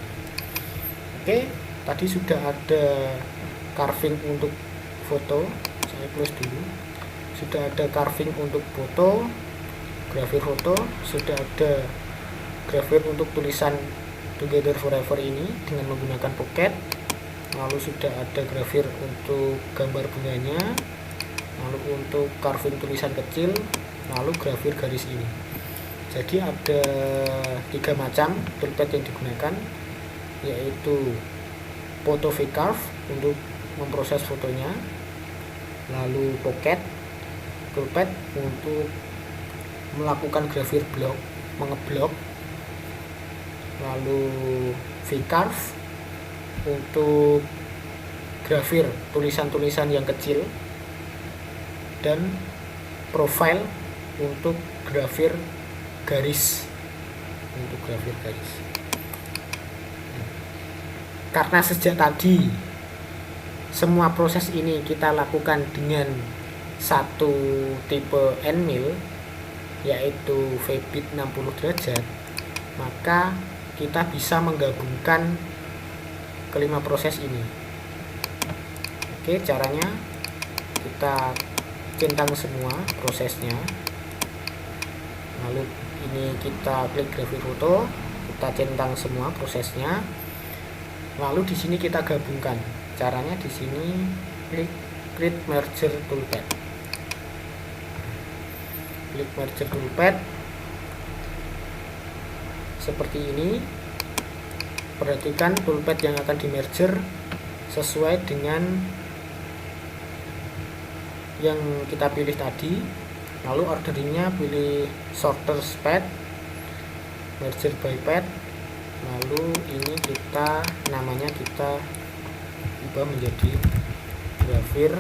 Oke, tadi sudah ada carving untuk foto, saya close dulu. Sudah ada carving untuk foto, grafir foto, sudah ada grafir untuk tulisan Together Forever ini dengan menggunakan Pocket. Lalu sudah ada grafir untuk gambar bunganya, lalu untuk carving tulisan kecil, lalu grafir garis ini. Jadi ada 3 macam toolpad yang digunakan, yaitu Photo V-Carve untuk memproses fotonya, lalu Pocket toolpad untuk melakukan grafir blok, mengeblok, lalu V-Carve untuk grafir tulisan-tulisan yang kecil, dan Profile untuk grafir garis, Karena sejak tadi semua proses ini kita lakukan dengan satu tipe end mill, yaitu V-bit 60 derajat, maka kita bisa menggabungkan kelima proses ini. Oke, caranya kita centang semua prosesnya, lalu ini kita klik grafir foto, kita centang semua prosesnya, lalu di sini kita gabungkan. Caranya di sini klik Create Merger Toolpad. Klik Merger Toolpad seperti ini. Perhatikan toolpad yang akan di merger sesuai dengan yang kita pilih tadi. Lalu orderingnya pilih sorters path, merger by path. Lalu ini kita namanya kita ubah menjadi grafir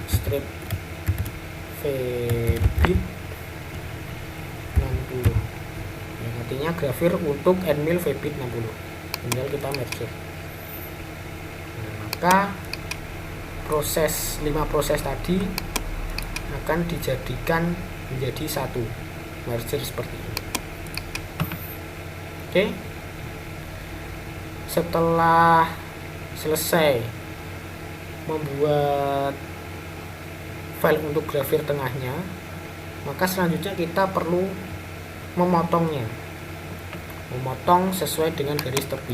strip V-bit 60, yang artinya grafir untuk end mill V-bit 60. Tinggal kita merger. Maka 5 proses tadi akan dijadikan menjadi satu, merger seperti ini. Oke, setelah selesai membuat file untuk grafir tengahnya, maka selanjutnya kita perlu memotong sesuai dengan garis tepi.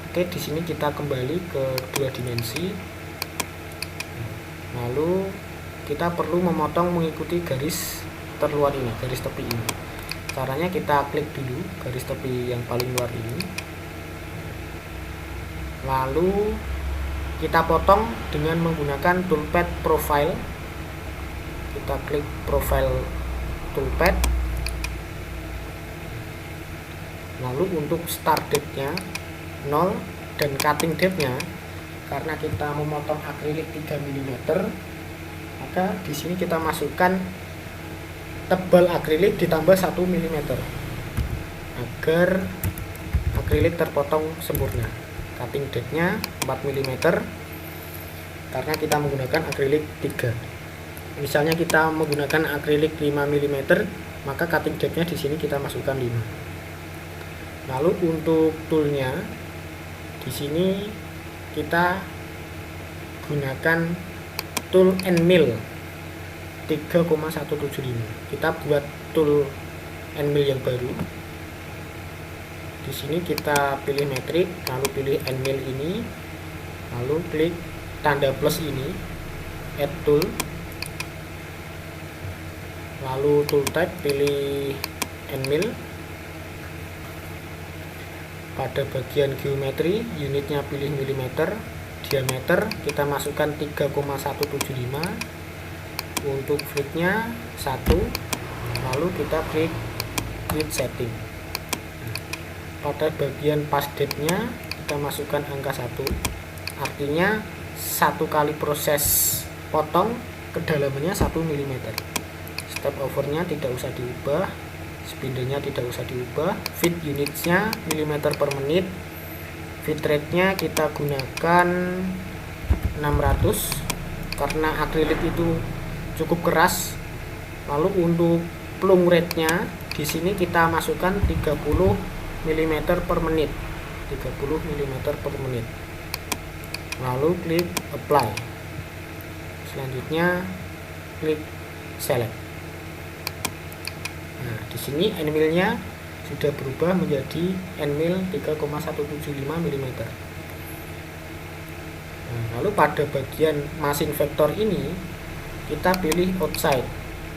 Oke, di sini kita kembali ke 2 dimensi. Lalu kita perlu memotong mengikuti garis terluar ini, garis tepi ini. Caranya kita klik dulu garis tepi yang paling luar ini, lalu kita potong dengan menggunakan toolpad Profile. Kita klik Profile toolpad, lalu untuk start date-nya 0 dan cutting date-nya, karena kita memotong akrilik 3 mm, maka di sini kita masukkan tebal akrilik ditambah 1 mm agar akrilik terpotong sempurna. Cutting date-nya 4 mm karena kita menggunakan akrilik 3. Misalnya kita menggunakan akrilik 5 mm, maka cutting date-nya di sini kita masukkan 5. Lalu untuk toolnya di sini kita gunakan tool end mill 3,175. Kita buat tool end mill yang baru. Di sini kita pilih metrik, lalu pilih end mill ini, lalu klik tanda plus ini, add tool, lalu tool type pilih end mill. Pada bagian geometri, unitnya pilih mm, diameter kita masukkan 3,175, untuk fitnya 1, lalu kita klik grid setting. Pada bagian pass date-nya kita masukkan angka 1, artinya 1 kali proses potong kedalamannya 1 mm. Step overnya tidak usah diubah, spindle-nya tidak usah diubah, fit unitsnya mm per menit, fit rate-nya kita gunakan 600 karena akrilik itu cukup keras. Lalu untuk plung rate-nya di sini kita masukkan 30 mm per menit, 30 mm per menit. Lalu klik apply. Selanjutnya klik select. Nah, di sini Nmil-nya sudah berubah menjadi Nmil 3,175 mm. Nah, lalu pada bagian masing vektor ini kita pilih outside,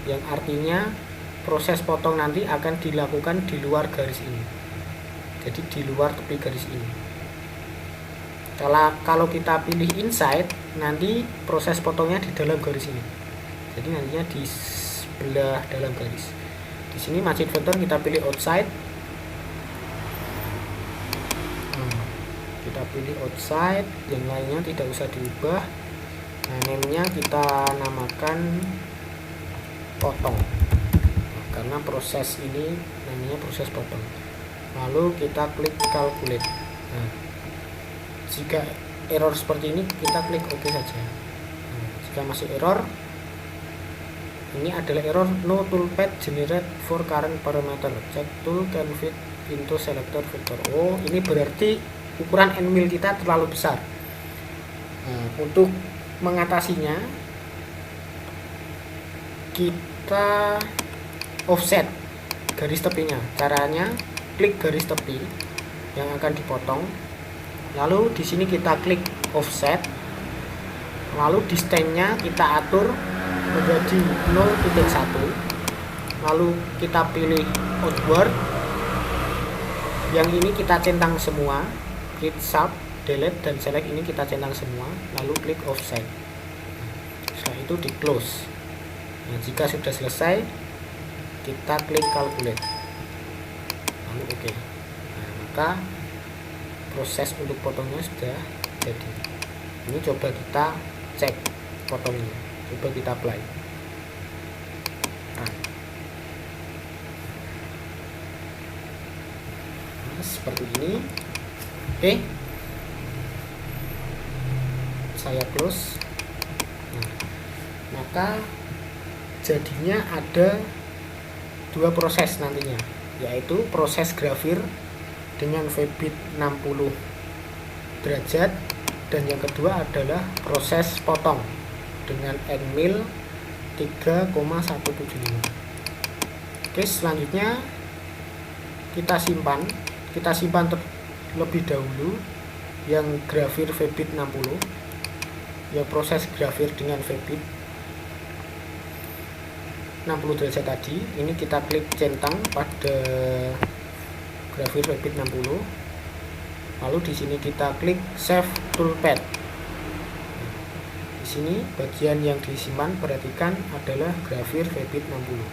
yang artinya proses potong nanti akan dilakukan di luar garis ini, jadi di luar tepi garis ini. Kalau kita pilih inside, nanti proses potongnya di dalam garis ini, jadi nantinya di sebelah dalam garis. Di sini margin vektor kita pilih outside. Kita pilih outside, yang lainnya tidak usah diubah. Nah, name-nya kita namakan potong, karena proses ini namanya proses potong. Lalu kita klik calculate. Nah, jika error seperti ini kita klik OK saja. Nah, jika masih error, ini adalah error no toolpath generate for current parameter, check tool can fit into selector vector. Oh, ini berarti ukuran Nmil kita terlalu besar. Nah, untuk mengatasinya kita offset garis tepinya. Caranya klik garis tepi yang akan dipotong, lalu di sini kita klik offset, lalu distance-nya kita atur menjadi 0.1, lalu kita pilih outward, yang ini kita centang semua, klik sub, delete dan select, ini kita centang semua, lalu klik offset. Setelah itu di close. Nah, jika sudah selesai kita klik calculate, lalu OK. Nah, maka proses untuk potongnya sudah jadi. Ini coba kita cek potongnya, coba kita apply. Nah, seperti ini. Oke, saya close. Nah, maka jadinya ada dua proses nantinya, yaitu proses grafir dengan V-bit 60 derajat, dan yang kedua adalah proses potong dengan Nmil 3,175. Oke, selanjutnya kita simpan terlebih dahulu yang grafir V-bit 60, ya proses grafir dengan V-bit 60 derajat tadi. Ini kita klik centang pada grafir V-bit 60, lalu di sini kita klik save toolpath. Di sini bagian yang disimpan perhatikan adalah grafir V-bit 60.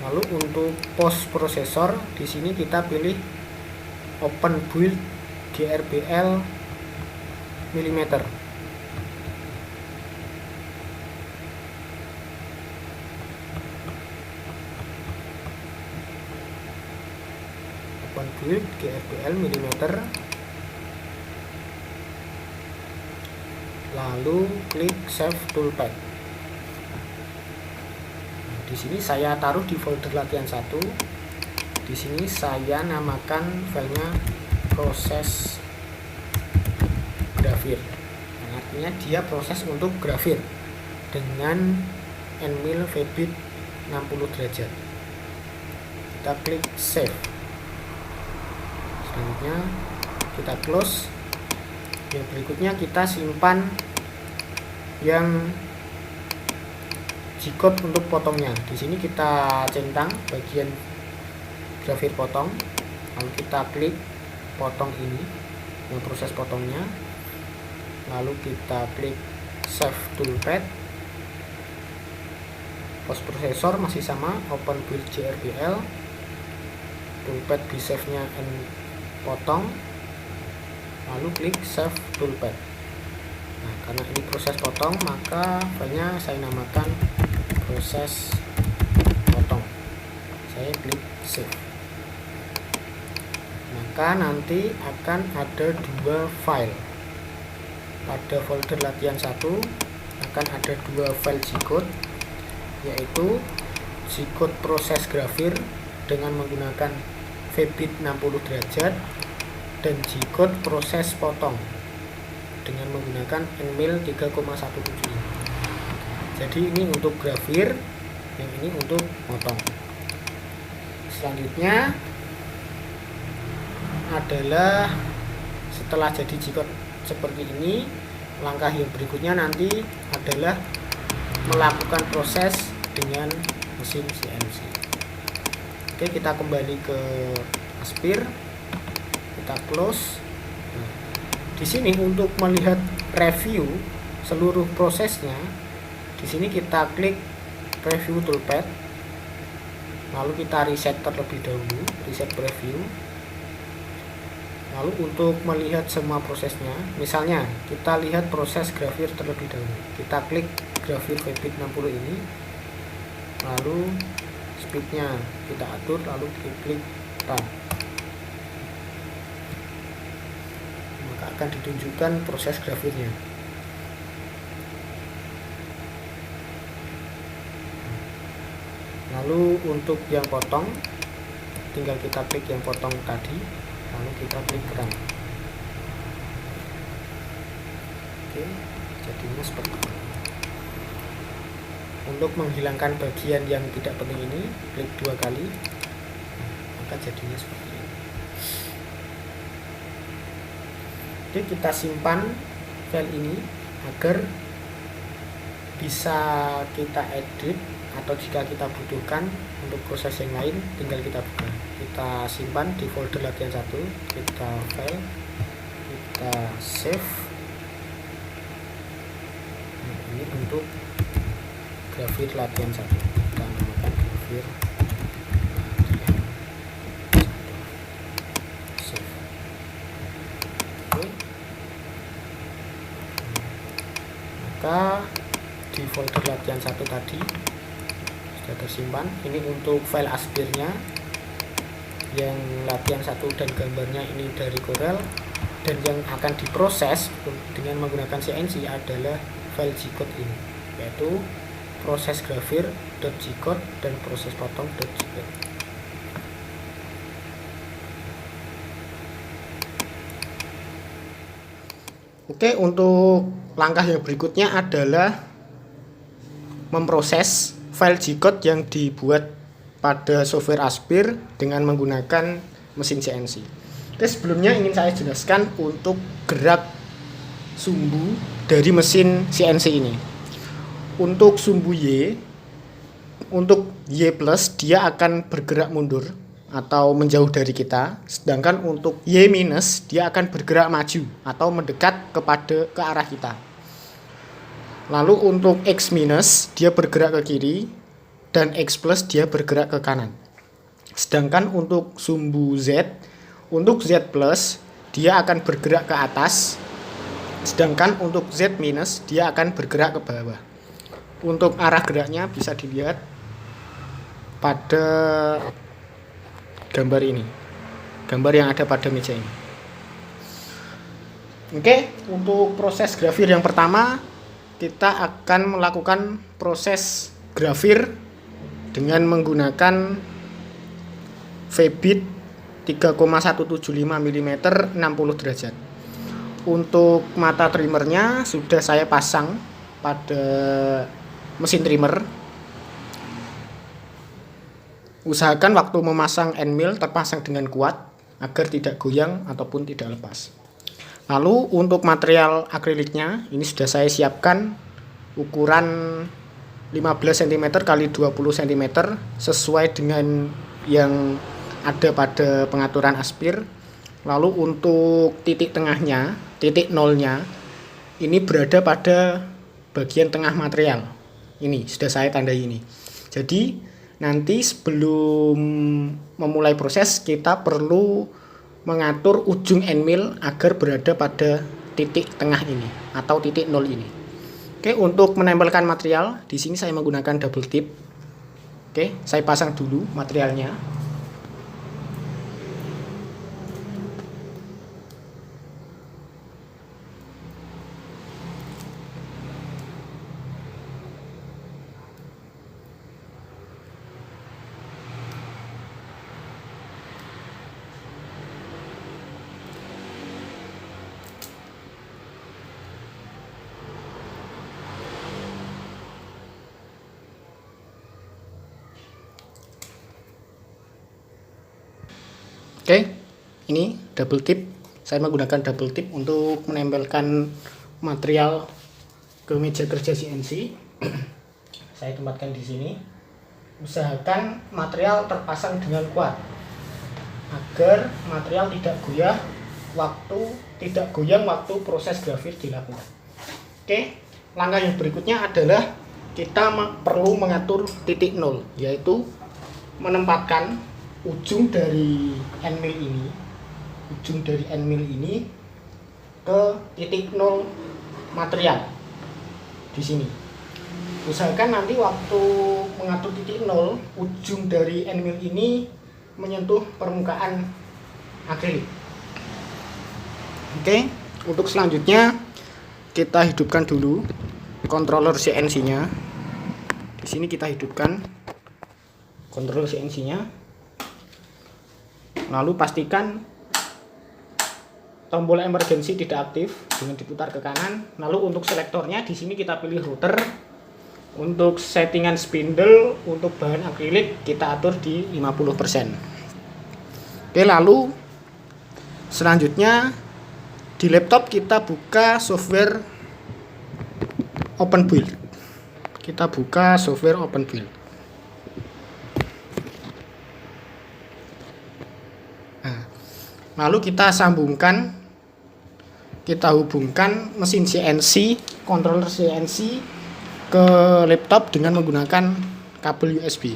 Lalu untuk post processor, di sini kita pilih open build GRBL mm. Build GRBL mm, lalu klik save toolpath. Nah, di sini saya taruh di folder latihan 1. Di sini saya namakan filenya proses grafir. Nah, artinya dia proses untuk grafir dengan Nmil V-bit 60 derajat. Kita klik save. Selanjutnya kita close. Yang berikutnya kita simpan yang G-code untuk potongnya. Di sini kita centang bagian grafir potong, lalu kita klik potong ini, yang proses potongnya, lalu kita klik save toolpath. Post processor masih sama, open build GRBL, toolpath di save nya potong, lalu klik save toolpath. Nah, karena ini proses potong, maka filenya saya namakan proses potong. Saya klik save. Maka nanti akan ada dua file. Pada folder latihan 1 akan ada dua file G-code, yaitu G-code proses grafir dengan menggunakan Febit 60 derajat, dan G-code proses potong dengan menggunakan Nmil 3,175. Jadi ini untuk grafir, yang ini untuk potong. Selanjutnya adalah setelah jadi G-code seperti ini, langkah yang berikutnya nanti adalah melakukan proses dengan mesin CNC. Oke, kita kembali ke Aspir, kita close. Nah, di sini untuk melihat review seluruh prosesnya, di sini kita klik Preview Toolpad, lalu kita reset terlebih dahulu, reset preview. Lalu untuk melihat semua prosesnya, misalnya kita lihat proses grafir terlebih dahulu, kita klik grafir Febit 60 ini, lalu speednya kita atur, lalu klik run, maka akan ditunjukkan proses grafirnya. Lalu untuk yang potong, tinggal kita klik yang potong tadi, lalu kita klik run. Oke, jadinya seperti ini. Untuk menghilangkan bagian yang tidak penting ini, klik 2 kali, maka jadinya seperti ini. Oke, kita simpan file ini agar bisa kita edit, atau jika kita butuhkan untuk proses yang lain tinggal kita buka. Kita simpan di folder latihan 1, kita file, kita save. Nah, ini untuk grafir latihan 1, kita namakan grafir latihan 1, save. Oke, maka di folder latihan 1 tadi sudah tersimpan. Ini untuk file Aspirnya, yang latihan 1 dan gambarnya ini dari Corel, dan yang akan diproses dengan menggunakan CNC adalah file G-code ini, yaitu proses grafir.G-code dan proses potong.G-code. Oke, untuk langkah yang berikutnya adalah memproses file G-code yang dibuat pada software Aspir dengan menggunakan mesin CNC. Oke, sebelumnya ingin saya jelaskan untuk gerak sumbu dari mesin CNC ini. Untuk sumbu Y, untuk Y+, dia akan bergerak mundur atau menjauh dari kita, sedangkan untuk Y-, dia akan bergerak maju atau mendekat ke arah kita. Lalu untuk X-, dia bergerak ke kiri, dan X+, dia bergerak ke kanan. Sedangkan untuk sumbu Z, untuk Z+, dia akan bergerak ke atas, sedangkan untuk Z-, dia akan bergerak ke bawah. Untuk arah geraknya bisa dilihat pada gambar ini, gambar yang ada pada meja ini. Oke, untuk proses grafir yang pertama, kita akan melakukan proses grafir dengan menggunakan Febit 3,175 mm 60 derajat. Untuk mata trimmernya sudah saya pasang pada mesin trimmer. Usahakan waktu memasang Nmil terpasang dengan kuat agar tidak goyang ataupun tidak lepas. Lalu untuk material akriliknya ini sudah saya siapkan ukuran 15 cm x 20 cm sesuai dengan yang ada pada pengaturan Aspir. Lalu untuk titik tengahnya, titik nolnya ini berada pada bagian tengah material. Ini sudah saya tandai ini. Jadi nanti sebelum memulai proses kita perlu mengatur ujung Nmil agar berada pada titik tengah ini atau titik nol ini. Oke, untuk menempelkan material di sini saya menggunakan double tip. Oke, saya pasang dulu materialnya. Oke, ini double tip. Saya menggunakan double tip untuk menempelkan material ke meja kerja CNC. Saya tempatkan di sini. Usahakan material terpasang dengan kuat agar material tidak goyang waktu proses grafis dilakukan. Oke, langkah yang berikutnya adalah kita perlu mengatur titik nol, yaitu menempatkan ujung dari end mill ini ke titik nol material di sini. Usahakan nanti waktu mengatur titik nol, ujung dari end mill ini menyentuh permukaan akrilik. Oke, untuk selanjutnya kita hidupkan dulu controller CNC-nya. Di sini kita hidupkan controller CNC-nya. Lalu pastikan tombol emergency tidak aktif dengan diputar ke kanan. Lalu untuk selektornya di sini kita pilih router. Untuk settingan spindle untuk bahan akrilik kita atur di 50%. Oke, lalu selanjutnya di laptop kita buka software OpenBuild. Kita buka software OpenBuild. Nah, lalu kita hubungkan mesin CNC, controller CNC ke laptop dengan menggunakan kabel USB.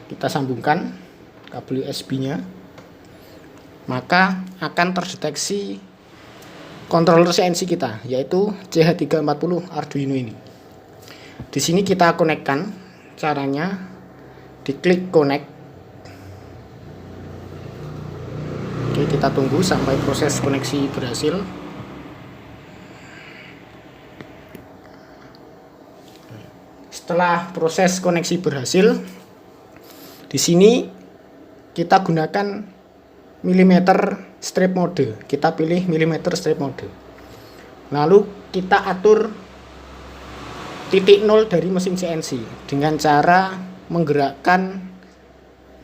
Kita sambungkan kabel USB-nya, maka akan terdeteksi controller CNC kita, yaitu CH340 Arduino ini. Di sini kita konekkan. Caranya diklik connect. Oke, kita tunggu sampai proses koneksi berhasil. Setelah proses koneksi berhasil, di sini kita gunakan milimeter strip mode. Kita pilih milimeter strip mode. Lalu kita atur titik nol dari mesin CNC dengan cara menggerakkan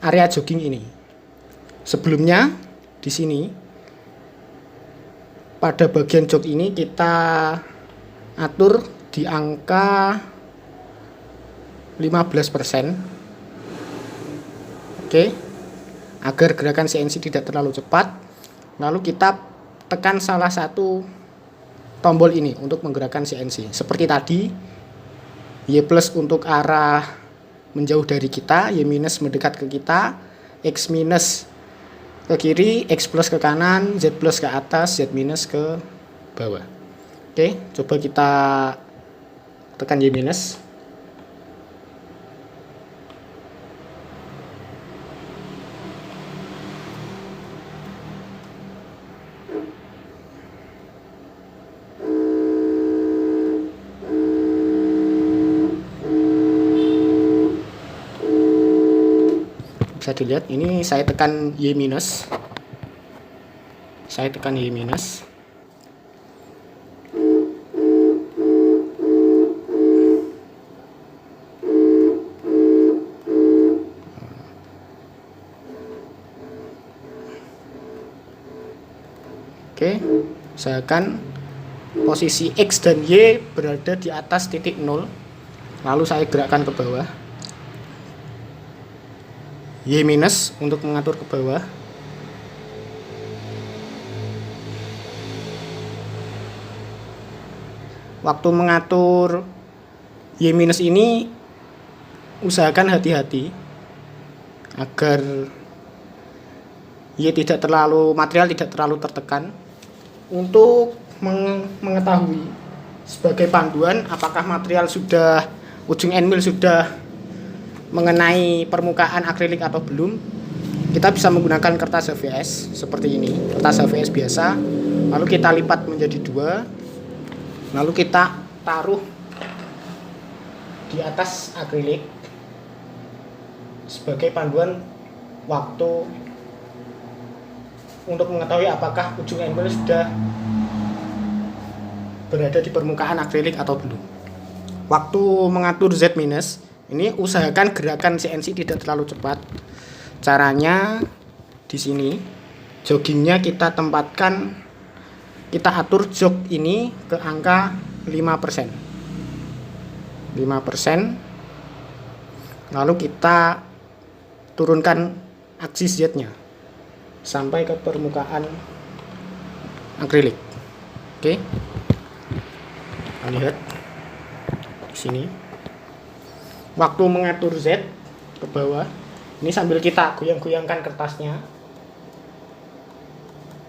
area jogging ini. Sebelumnya di sini pada bagian jog ini kita atur di angka 15%. Oke, agar gerakan CNC tidak terlalu cepat. Lalu kita tekan salah satu tombol ini untuk menggerakkan CNC. Seperti tadi, Y plus untuk arah menjauh dari kita, Y minus mendekat ke kita, X minus ke kiri, X plus ke kanan, Z plus ke atas, Z minus ke bawah. Oke, coba kita tekan Y minus. Bisa dilihat ini saya tekan Y minus. Saya tekan Y minus. Oke, usahakan posisi X dan Y berada di atas titik nol. Lalu saya gerakkan ke bawah. Y minus untuk mengatur ke bawah. Waktu mengatur Y minus ini usahakan hati-hati agar material tidak terlalu tertekan. Untuk mengetahui sebagai panduan apakah material ujung end mill sudah mengenai permukaan akrilik atau belum, kita bisa menggunakan kertas HVS seperti ini, kertas HVS biasa. Lalu kita lipat menjadi 2, lalu kita taruh di atas akrilik sebagai panduan waktu untuk mengetahui apakah ujung end mill sudah berada di permukaan akrilik atau belum. Waktu mengatur Z minus, ini usahakan gerakan CNC tidak terlalu cepat. Caranya di sini joggingnya kita tempatkan, kita atur jog ini ke angka 5%. 5%. Lalu kita turunkan aksi Z-nya sampai ke permukaan akrilik. Oke. Kita lihat di sini. Waktu mengatur Z ke bawah, ini sambil kita goyang-goyangkan kertasnya.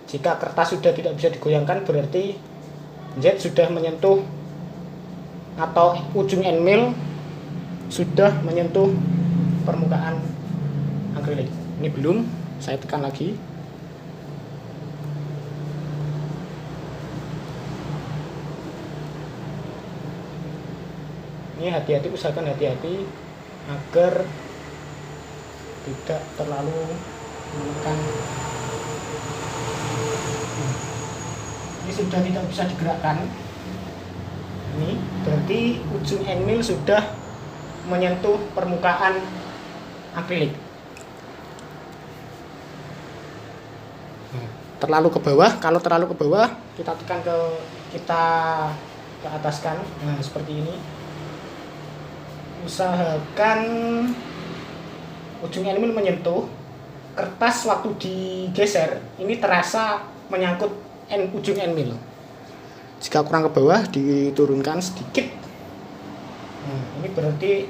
Jika kertas sudah tidak bisa digoyangkan, berarti Z sudah menyentuh atau ujung end mill sudah menyentuh permukaan akrilik. Ini belum, saya tekan lagi. Ini hati-hati, usahakan hati-hati agar tidak terlalu menekan. Ini sudah tidak bisa digerakkan. Ini berarti ujung end mill sudah menyentuh permukaan akrilik. Terlalu ke bawah, kalau terlalu ke bawah kita tekan kita ke ataskan. Nah, seperti ini. Usahakan ujung end mill menyentuh kertas. Waktu digeser ini terasa menyangkut ujung end mill. Jika kurang ke bawah diturunkan sedikit. Nah, ini berarti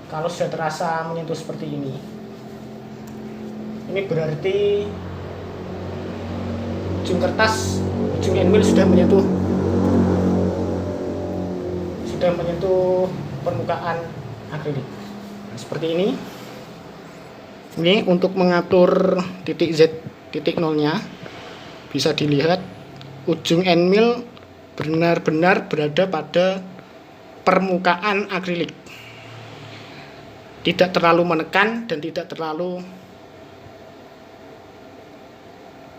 kalau sudah terasa menyentuh seperti ini berarti ujung kertas, ujung end mill sudah menyentuh permukaan akrilik. Nah, seperti ini. Ini untuk mengatur titik Z, titik nolnya, bisa dilihat ujung end mill benar-benar berada pada permukaan akrilik, tidak terlalu menekan dan tidak terlalu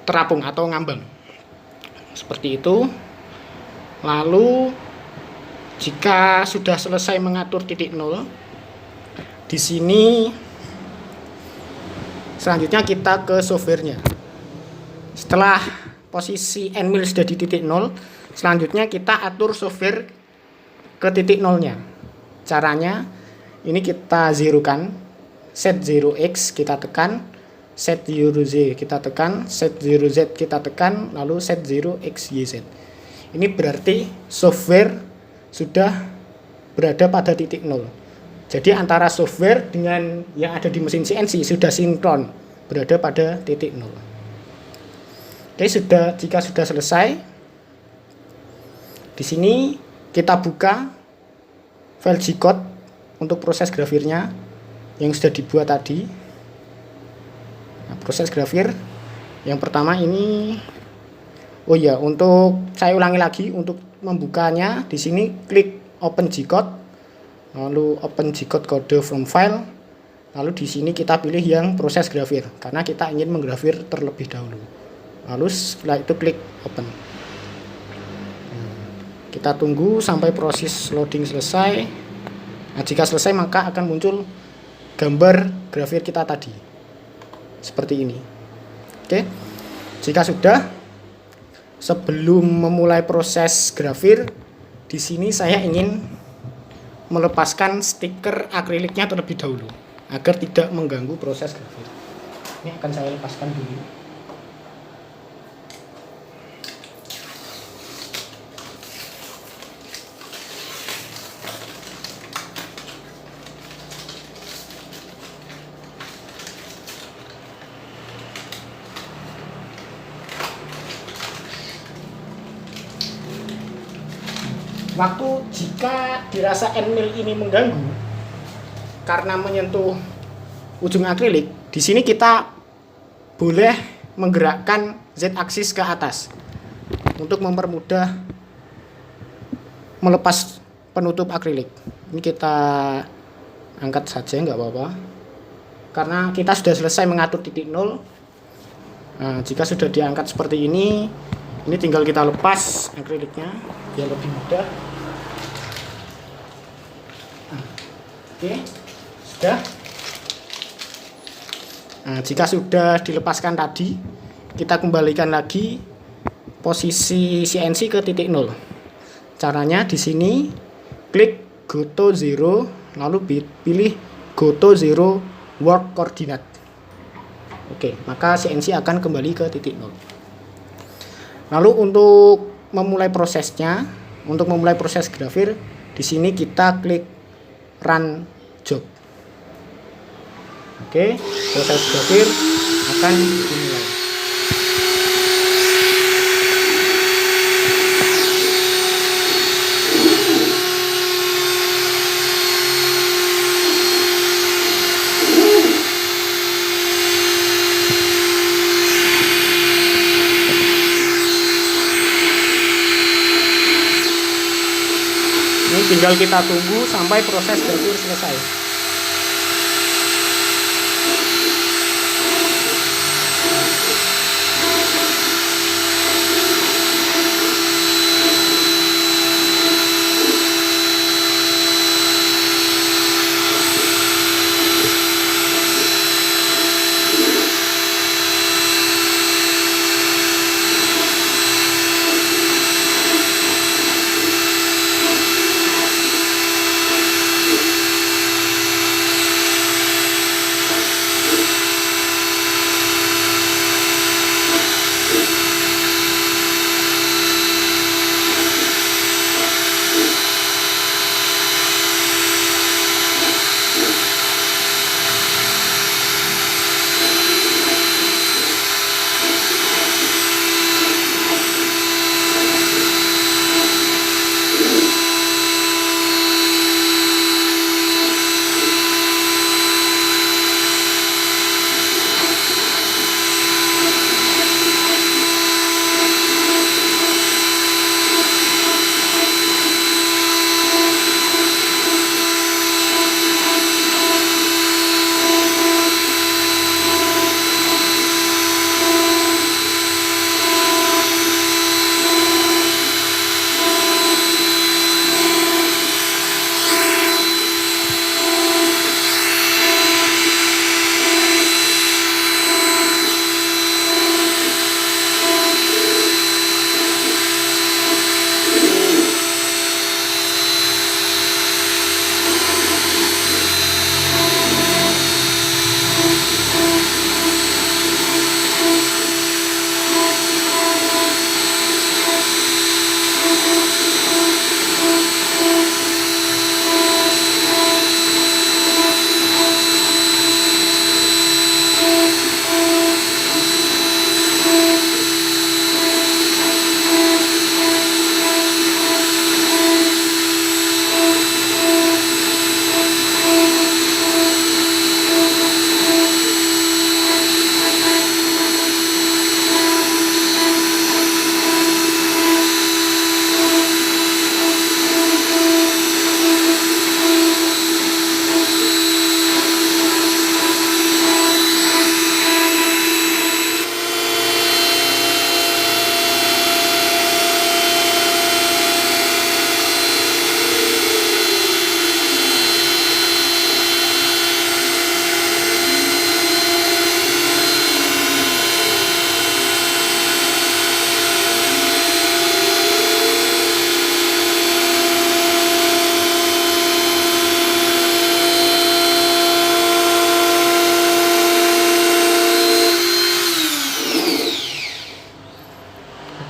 terapung atau ngambang, seperti itu. Lalu jika sudah selesai mengatur titik nol, di sini selanjutnya kita ke softwarenya. Setelah posisi end mill sudah di titik nol, selanjutnya kita atur software ke titik nolnya. Caranya ini kita zerokan, set 0x kita tekan, set 0z kita tekan, set 0z kita tekan, lalu set 0xyz. Ini berarti software sudah berada pada titik nol. Jadi antara software dengan yang ada di mesin CNC sudah sinkron, berada pada titik nol. Oke, jika sudah selesai, di sini kita buka file G-code untuk proses grafirnya yang sudah dibuat tadi. Nah, proses grafir yang pertama ini, oh ya, untuk saya ulangi lagi, untuk membukanya di sini klik open G-code, lalu open G-code kode from file, lalu di sini kita pilih yang proses grafir karena kita ingin menggrafir terlebih dahulu. Lalu setelah itu klik open. Kita tunggu sampai proses loading selesai. Nah, jika selesai maka akan muncul gambar grafir kita tadi seperti ini. Oke, jika sudah, sebelum memulai proses grafir, di sini saya ingin melepaskan stiker akriliknya terlebih dahulu agar tidak mengganggu proses grafir. Ini akan saya lepaskan dulu. Waktu jika dirasa end mill ini mengganggu karena menyentuh ujung akrilik, di sini kita boleh menggerakkan Z aksis ke atas untuk mempermudah melepas penutup akrilik. Ini kita angkat saja, nggak apa-apa, karena kita sudah selesai mengatur titik nol. Nah, jika sudah diangkat seperti ini tinggal kita lepas akriliknya biar lebih mudah. Oke, sudah. Nah, jika sudah dilepaskan tadi, kita kembalikan lagi posisi CNC ke titik 0. Caranya di sini klik go to 0, lalu pilih go to 0 work coordinate. Oke, maka CNC akan kembali ke titik 0. Lalu untuk memulai prosesnya, untuk memulai proses grafir, di sini kita klik run job. Oke, proses grafir akan dimulai. Ini tinggal kita tunggu sampai proses grafir selesai.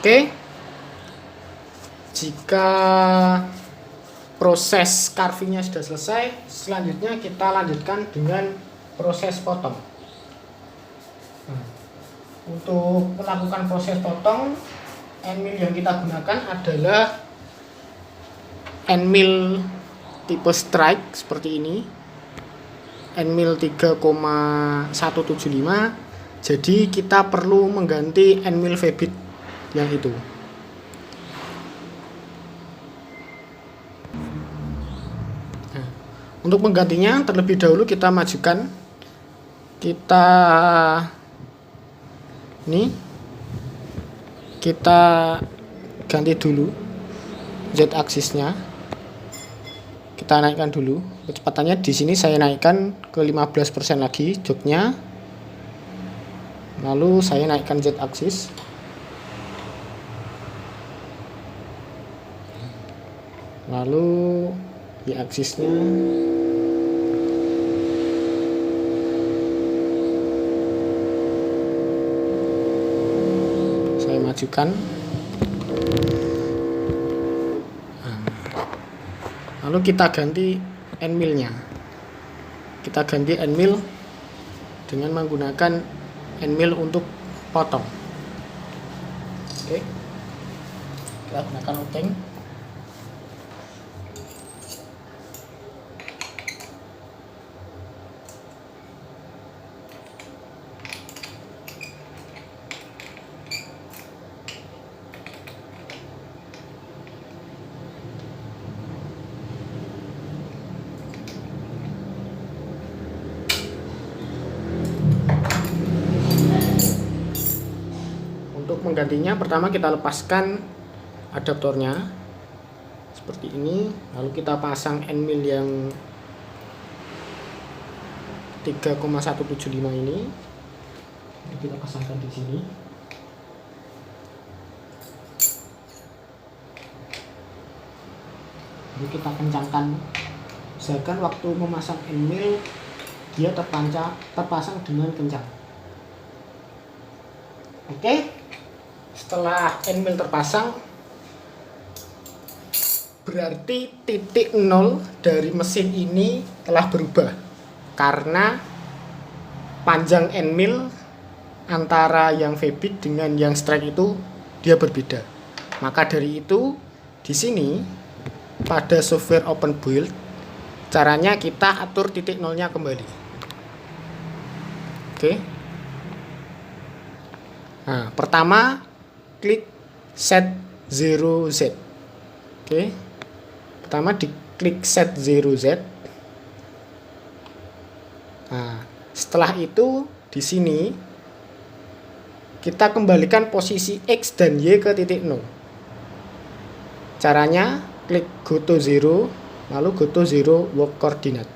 Oke, jika proses carvingnya sudah selesai, selanjutnya kita lanjutkan dengan proses potong. Untuk melakukan proses potong, end mill yang kita gunakan adalah end mill tipe strike seperti ini, end mill 3,175. Jadi kita perlu mengganti end mill V-bit yang itu. Nah, untuk menggantinya terlebih dahulu kita majukan, kita ganti dulu Z aksisnya, kita naikkan dulu kecepatannya. Di sini saya naikkan ke 15% lagi joknya. Lalu saya naikkan Z aksis. Lalu Y aksisnya saya majukan. Lalu kita ganti end mill-nya. Kita ganti end mill dengan menggunakan end mill untuk potong. Oke. Kita gunakan outing. Untuk menggantinya, pertama kita lepaskan adaptornya seperti ini, lalu kita pasang end mill yang 3,175 ini. Kita pasangkan di sini. Lalu kita kencangkan, usahakan waktu memasang end mill dia terpasang dengan kencang. Oke. Setelah end mill terpasang, berarti titik 0 dari mesin ini telah berubah karena panjang end mill antara yang V-bit dengan yang strike itu dia berbeda. Maka dari itu di sini pada software open build caranya kita atur titik 0-nya kembali. Oke. Nah, pertama klik set 0Z. Oke. Pertama diklik set 0Z. Nah, setelah itu di sini kita kembalikan posisi X dan Y ke titik 0. Caranya klik go to 0, lalu go to 0 work coordinate.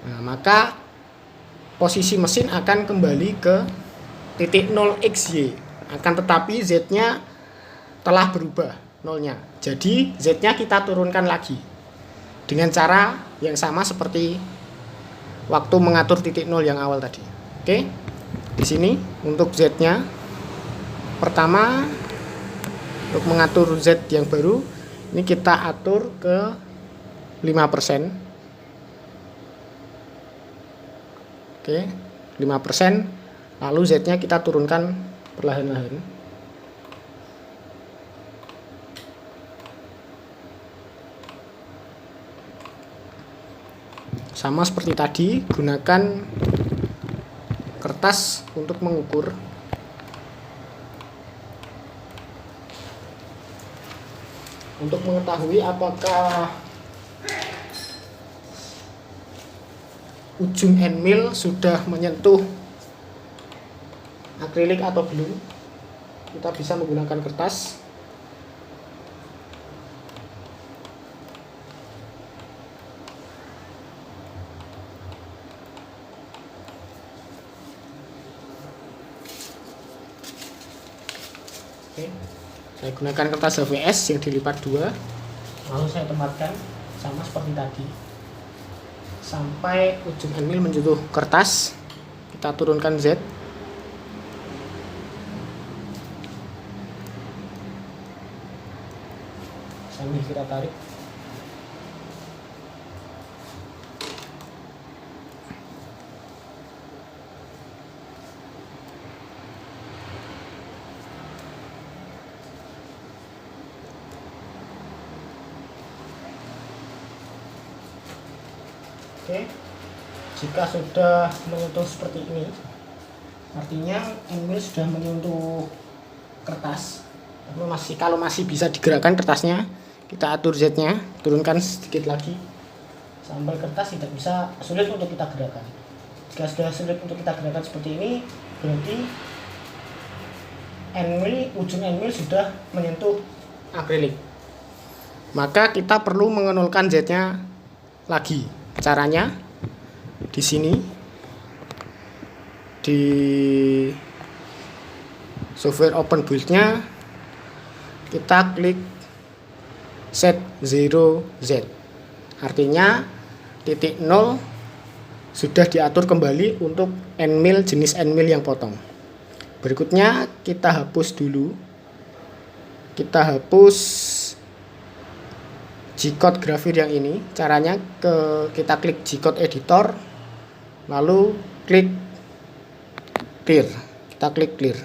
Nah, maka posisi mesin akan kembali ke titik 0 XY, akan tetapi Z-nya telah berubah 0-nya. Jadi Z-nya kita turunkan lagi dengan cara yang sama seperti waktu mengatur titik 0 yang awal tadi. Oke. Di sini untuk Z-nya pertama untuk mengatur Z yang baru ini kita atur ke 5%. Oke, 5%. Lalu Z-nya kita turunkan perlahan-lahan. Sama seperti tadi, gunakan kertas untuk mengukur. Untuk mengetahui apakah ujung end mill sudah menyentuh akrilik atau belum, kita bisa menggunakan kertas. Oke, saya gunakan kertas HVS yang dilipat 2, lalu saya tempatkan sama seperti tadi sampai ujung end mill menyentuh kertas. Kita turunkan Z. Sambil kita tarik. Oke, jika sudah menyentuh seperti ini, artinya end mill sudah menyentuh kertas. Kalau masih bisa digerakkan kertasnya, kita atur Z-nya, turunkan sedikit lagi sampai kertas tidak bisa, sulit untuk kita gerakan. Jika sudah sulit untuk kita gerakan seperti ini, berarti ujung end mill sudah menyentuh akrilik. Maka kita perlu mengenolkan Z-nya lagi. Caranya di sini di software open build-nya kita klik set 0Z, artinya titik 0 sudah diatur kembali untuk endmill, jenis endmill yang potong. Berikutnya kita hapus dulu, kita hapus G-code grafir yang ini. Caranya kita klik G-code editor, lalu klik clear, kita klik clear,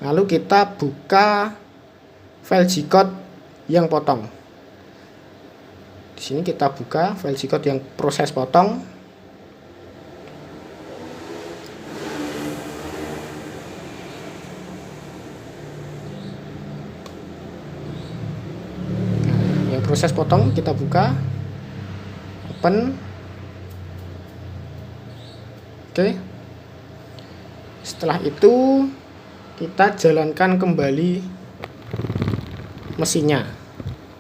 lalu kita buka file G-code yang potong. Di sini kita buka file G-code yang proses potong. Nah, yang proses potong kita buka, open. Oke. Setelah itu kita jalankan kembali mesinnya.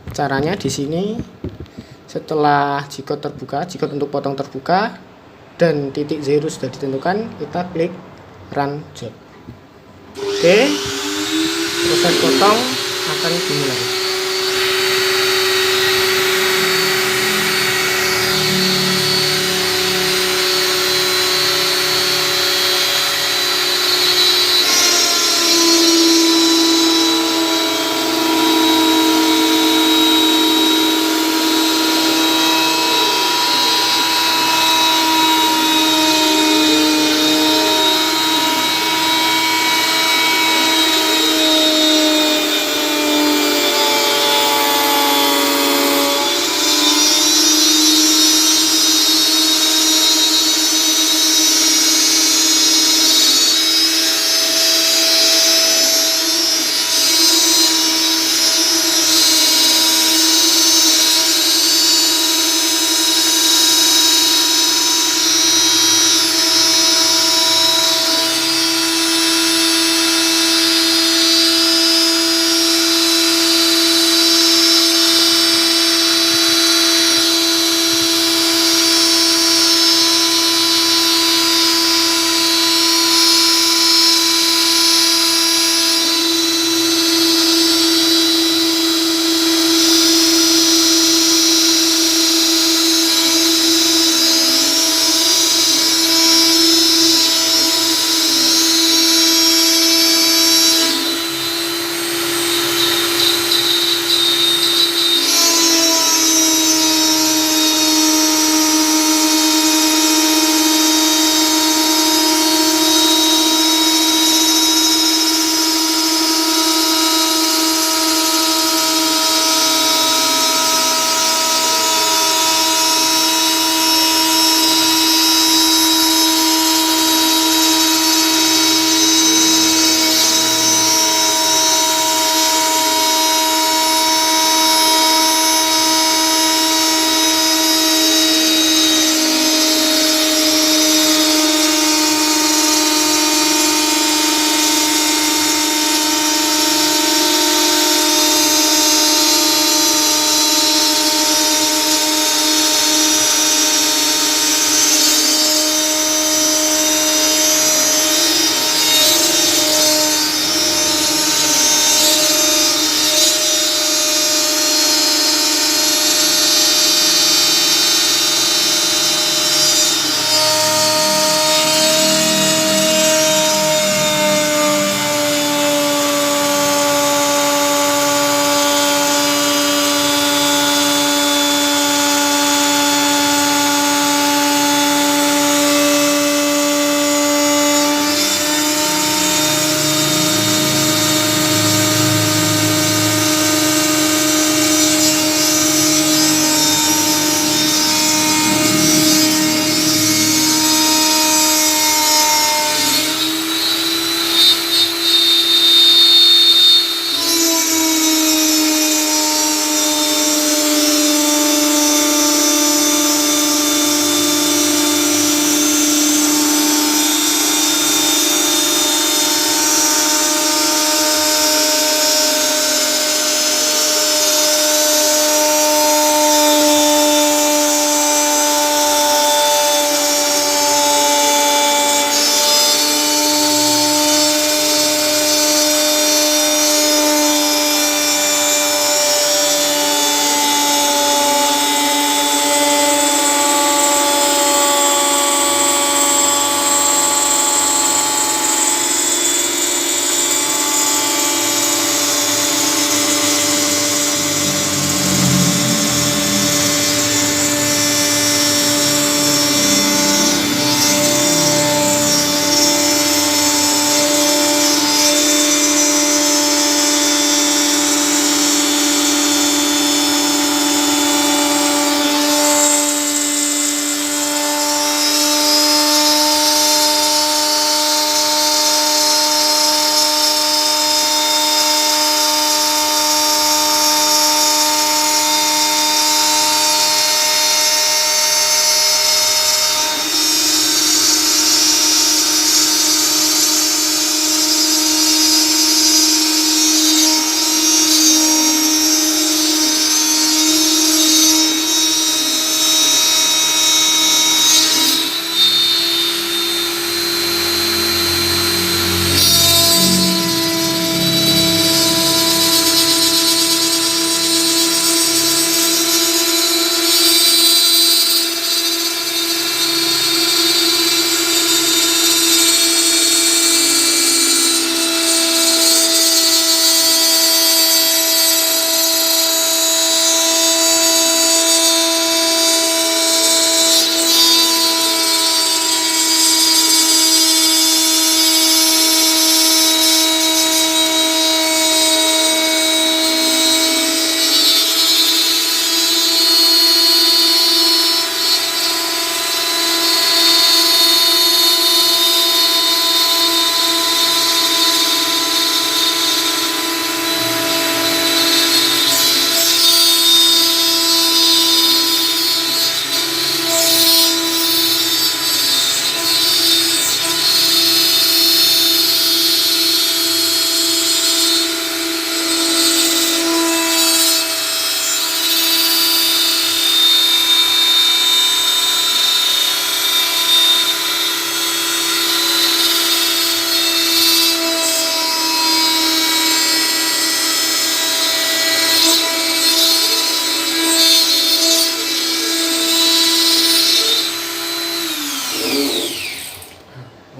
Caranya di sini, setelah G-code terbuka, G-code untuk potong terbuka dan titik 0 sudah ditentukan, kita klik run job. Oke, proses potong akan dimulai.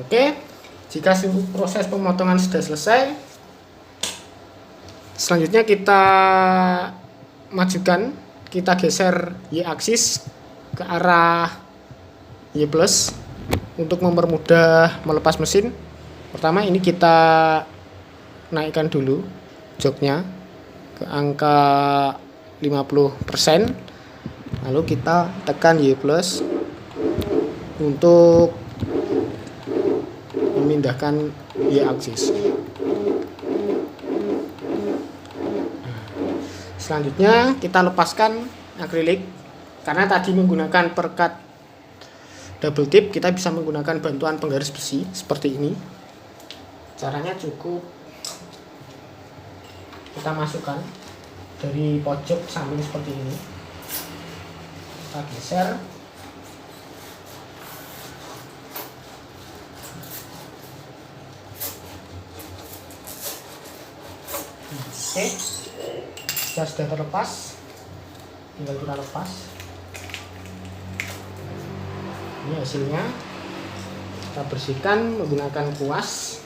Oke, jika proses pemotongan sudah selesai, selanjutnya kita majukan, kita geser Y aksis ke arah Y plus untuk mempermudah melepas mesin. Pertama ini kita naikkan dulu joknya ke angka 50%, lalu kita tekan Y plus untuk memindahkan Y aksis. Selanjutnya kita lepaskan akrilik. Karena tadi menggunakan perekat double tip, kita bisa menggunakan bantuan penggaris besi seperti ini. Caranya cukup kita masukkan dari pojok samping seperti ini, kita geser, oke, jika sudah terlepas, tinggal kita lepas. Ini hasilnya, kita bersihkan menggunakan kuas.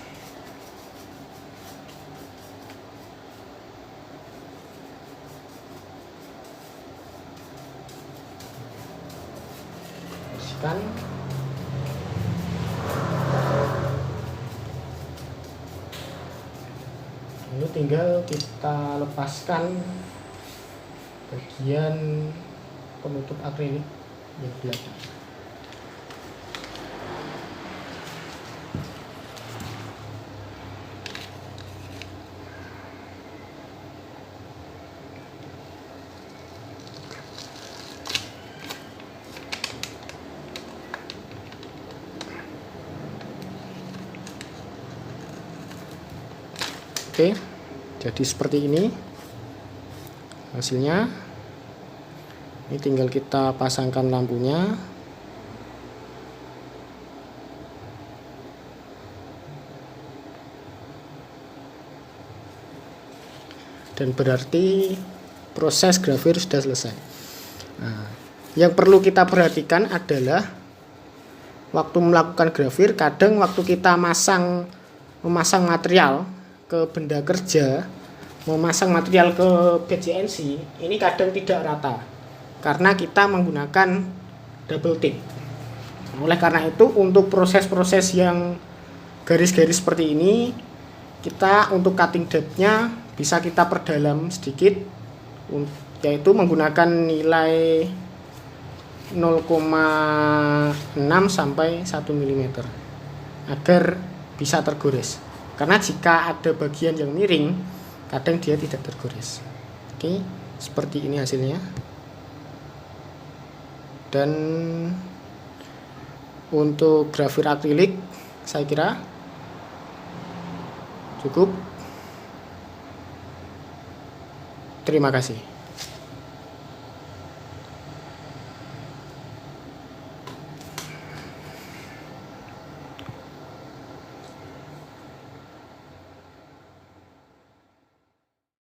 Bersihkan. Lalu tinggal kita lepaskan bagian penutup akrilik yang belakang. Oke, jadi seperti ini hasilnya. Ini tinggal kita pasangkan lampunya. Dan berarti proses grafir sudah selesai. Nah, yang perlu kita perhatikan adalah waktu melakukan grafir, kadang waktu kita memasang material ke benda kerja, memasang material ke BCNC, ini kadang tidak rata karena kita menggunakan double tip. Oleh karena itu, untuk proses-proses yang garis-garis seperti ini, kita untuk cutting depth-nya bisa kita perdalam sedikit, yaitu menggunakan nilai 0,6 sampai 1 mm agar bisa tergores. Karena jika ada bagian yang miring, kadang dia tidak tergores. Oke, seperti ini hasilnya. Dan untuk grafir akrilik saya kira cukup. Terima kasih.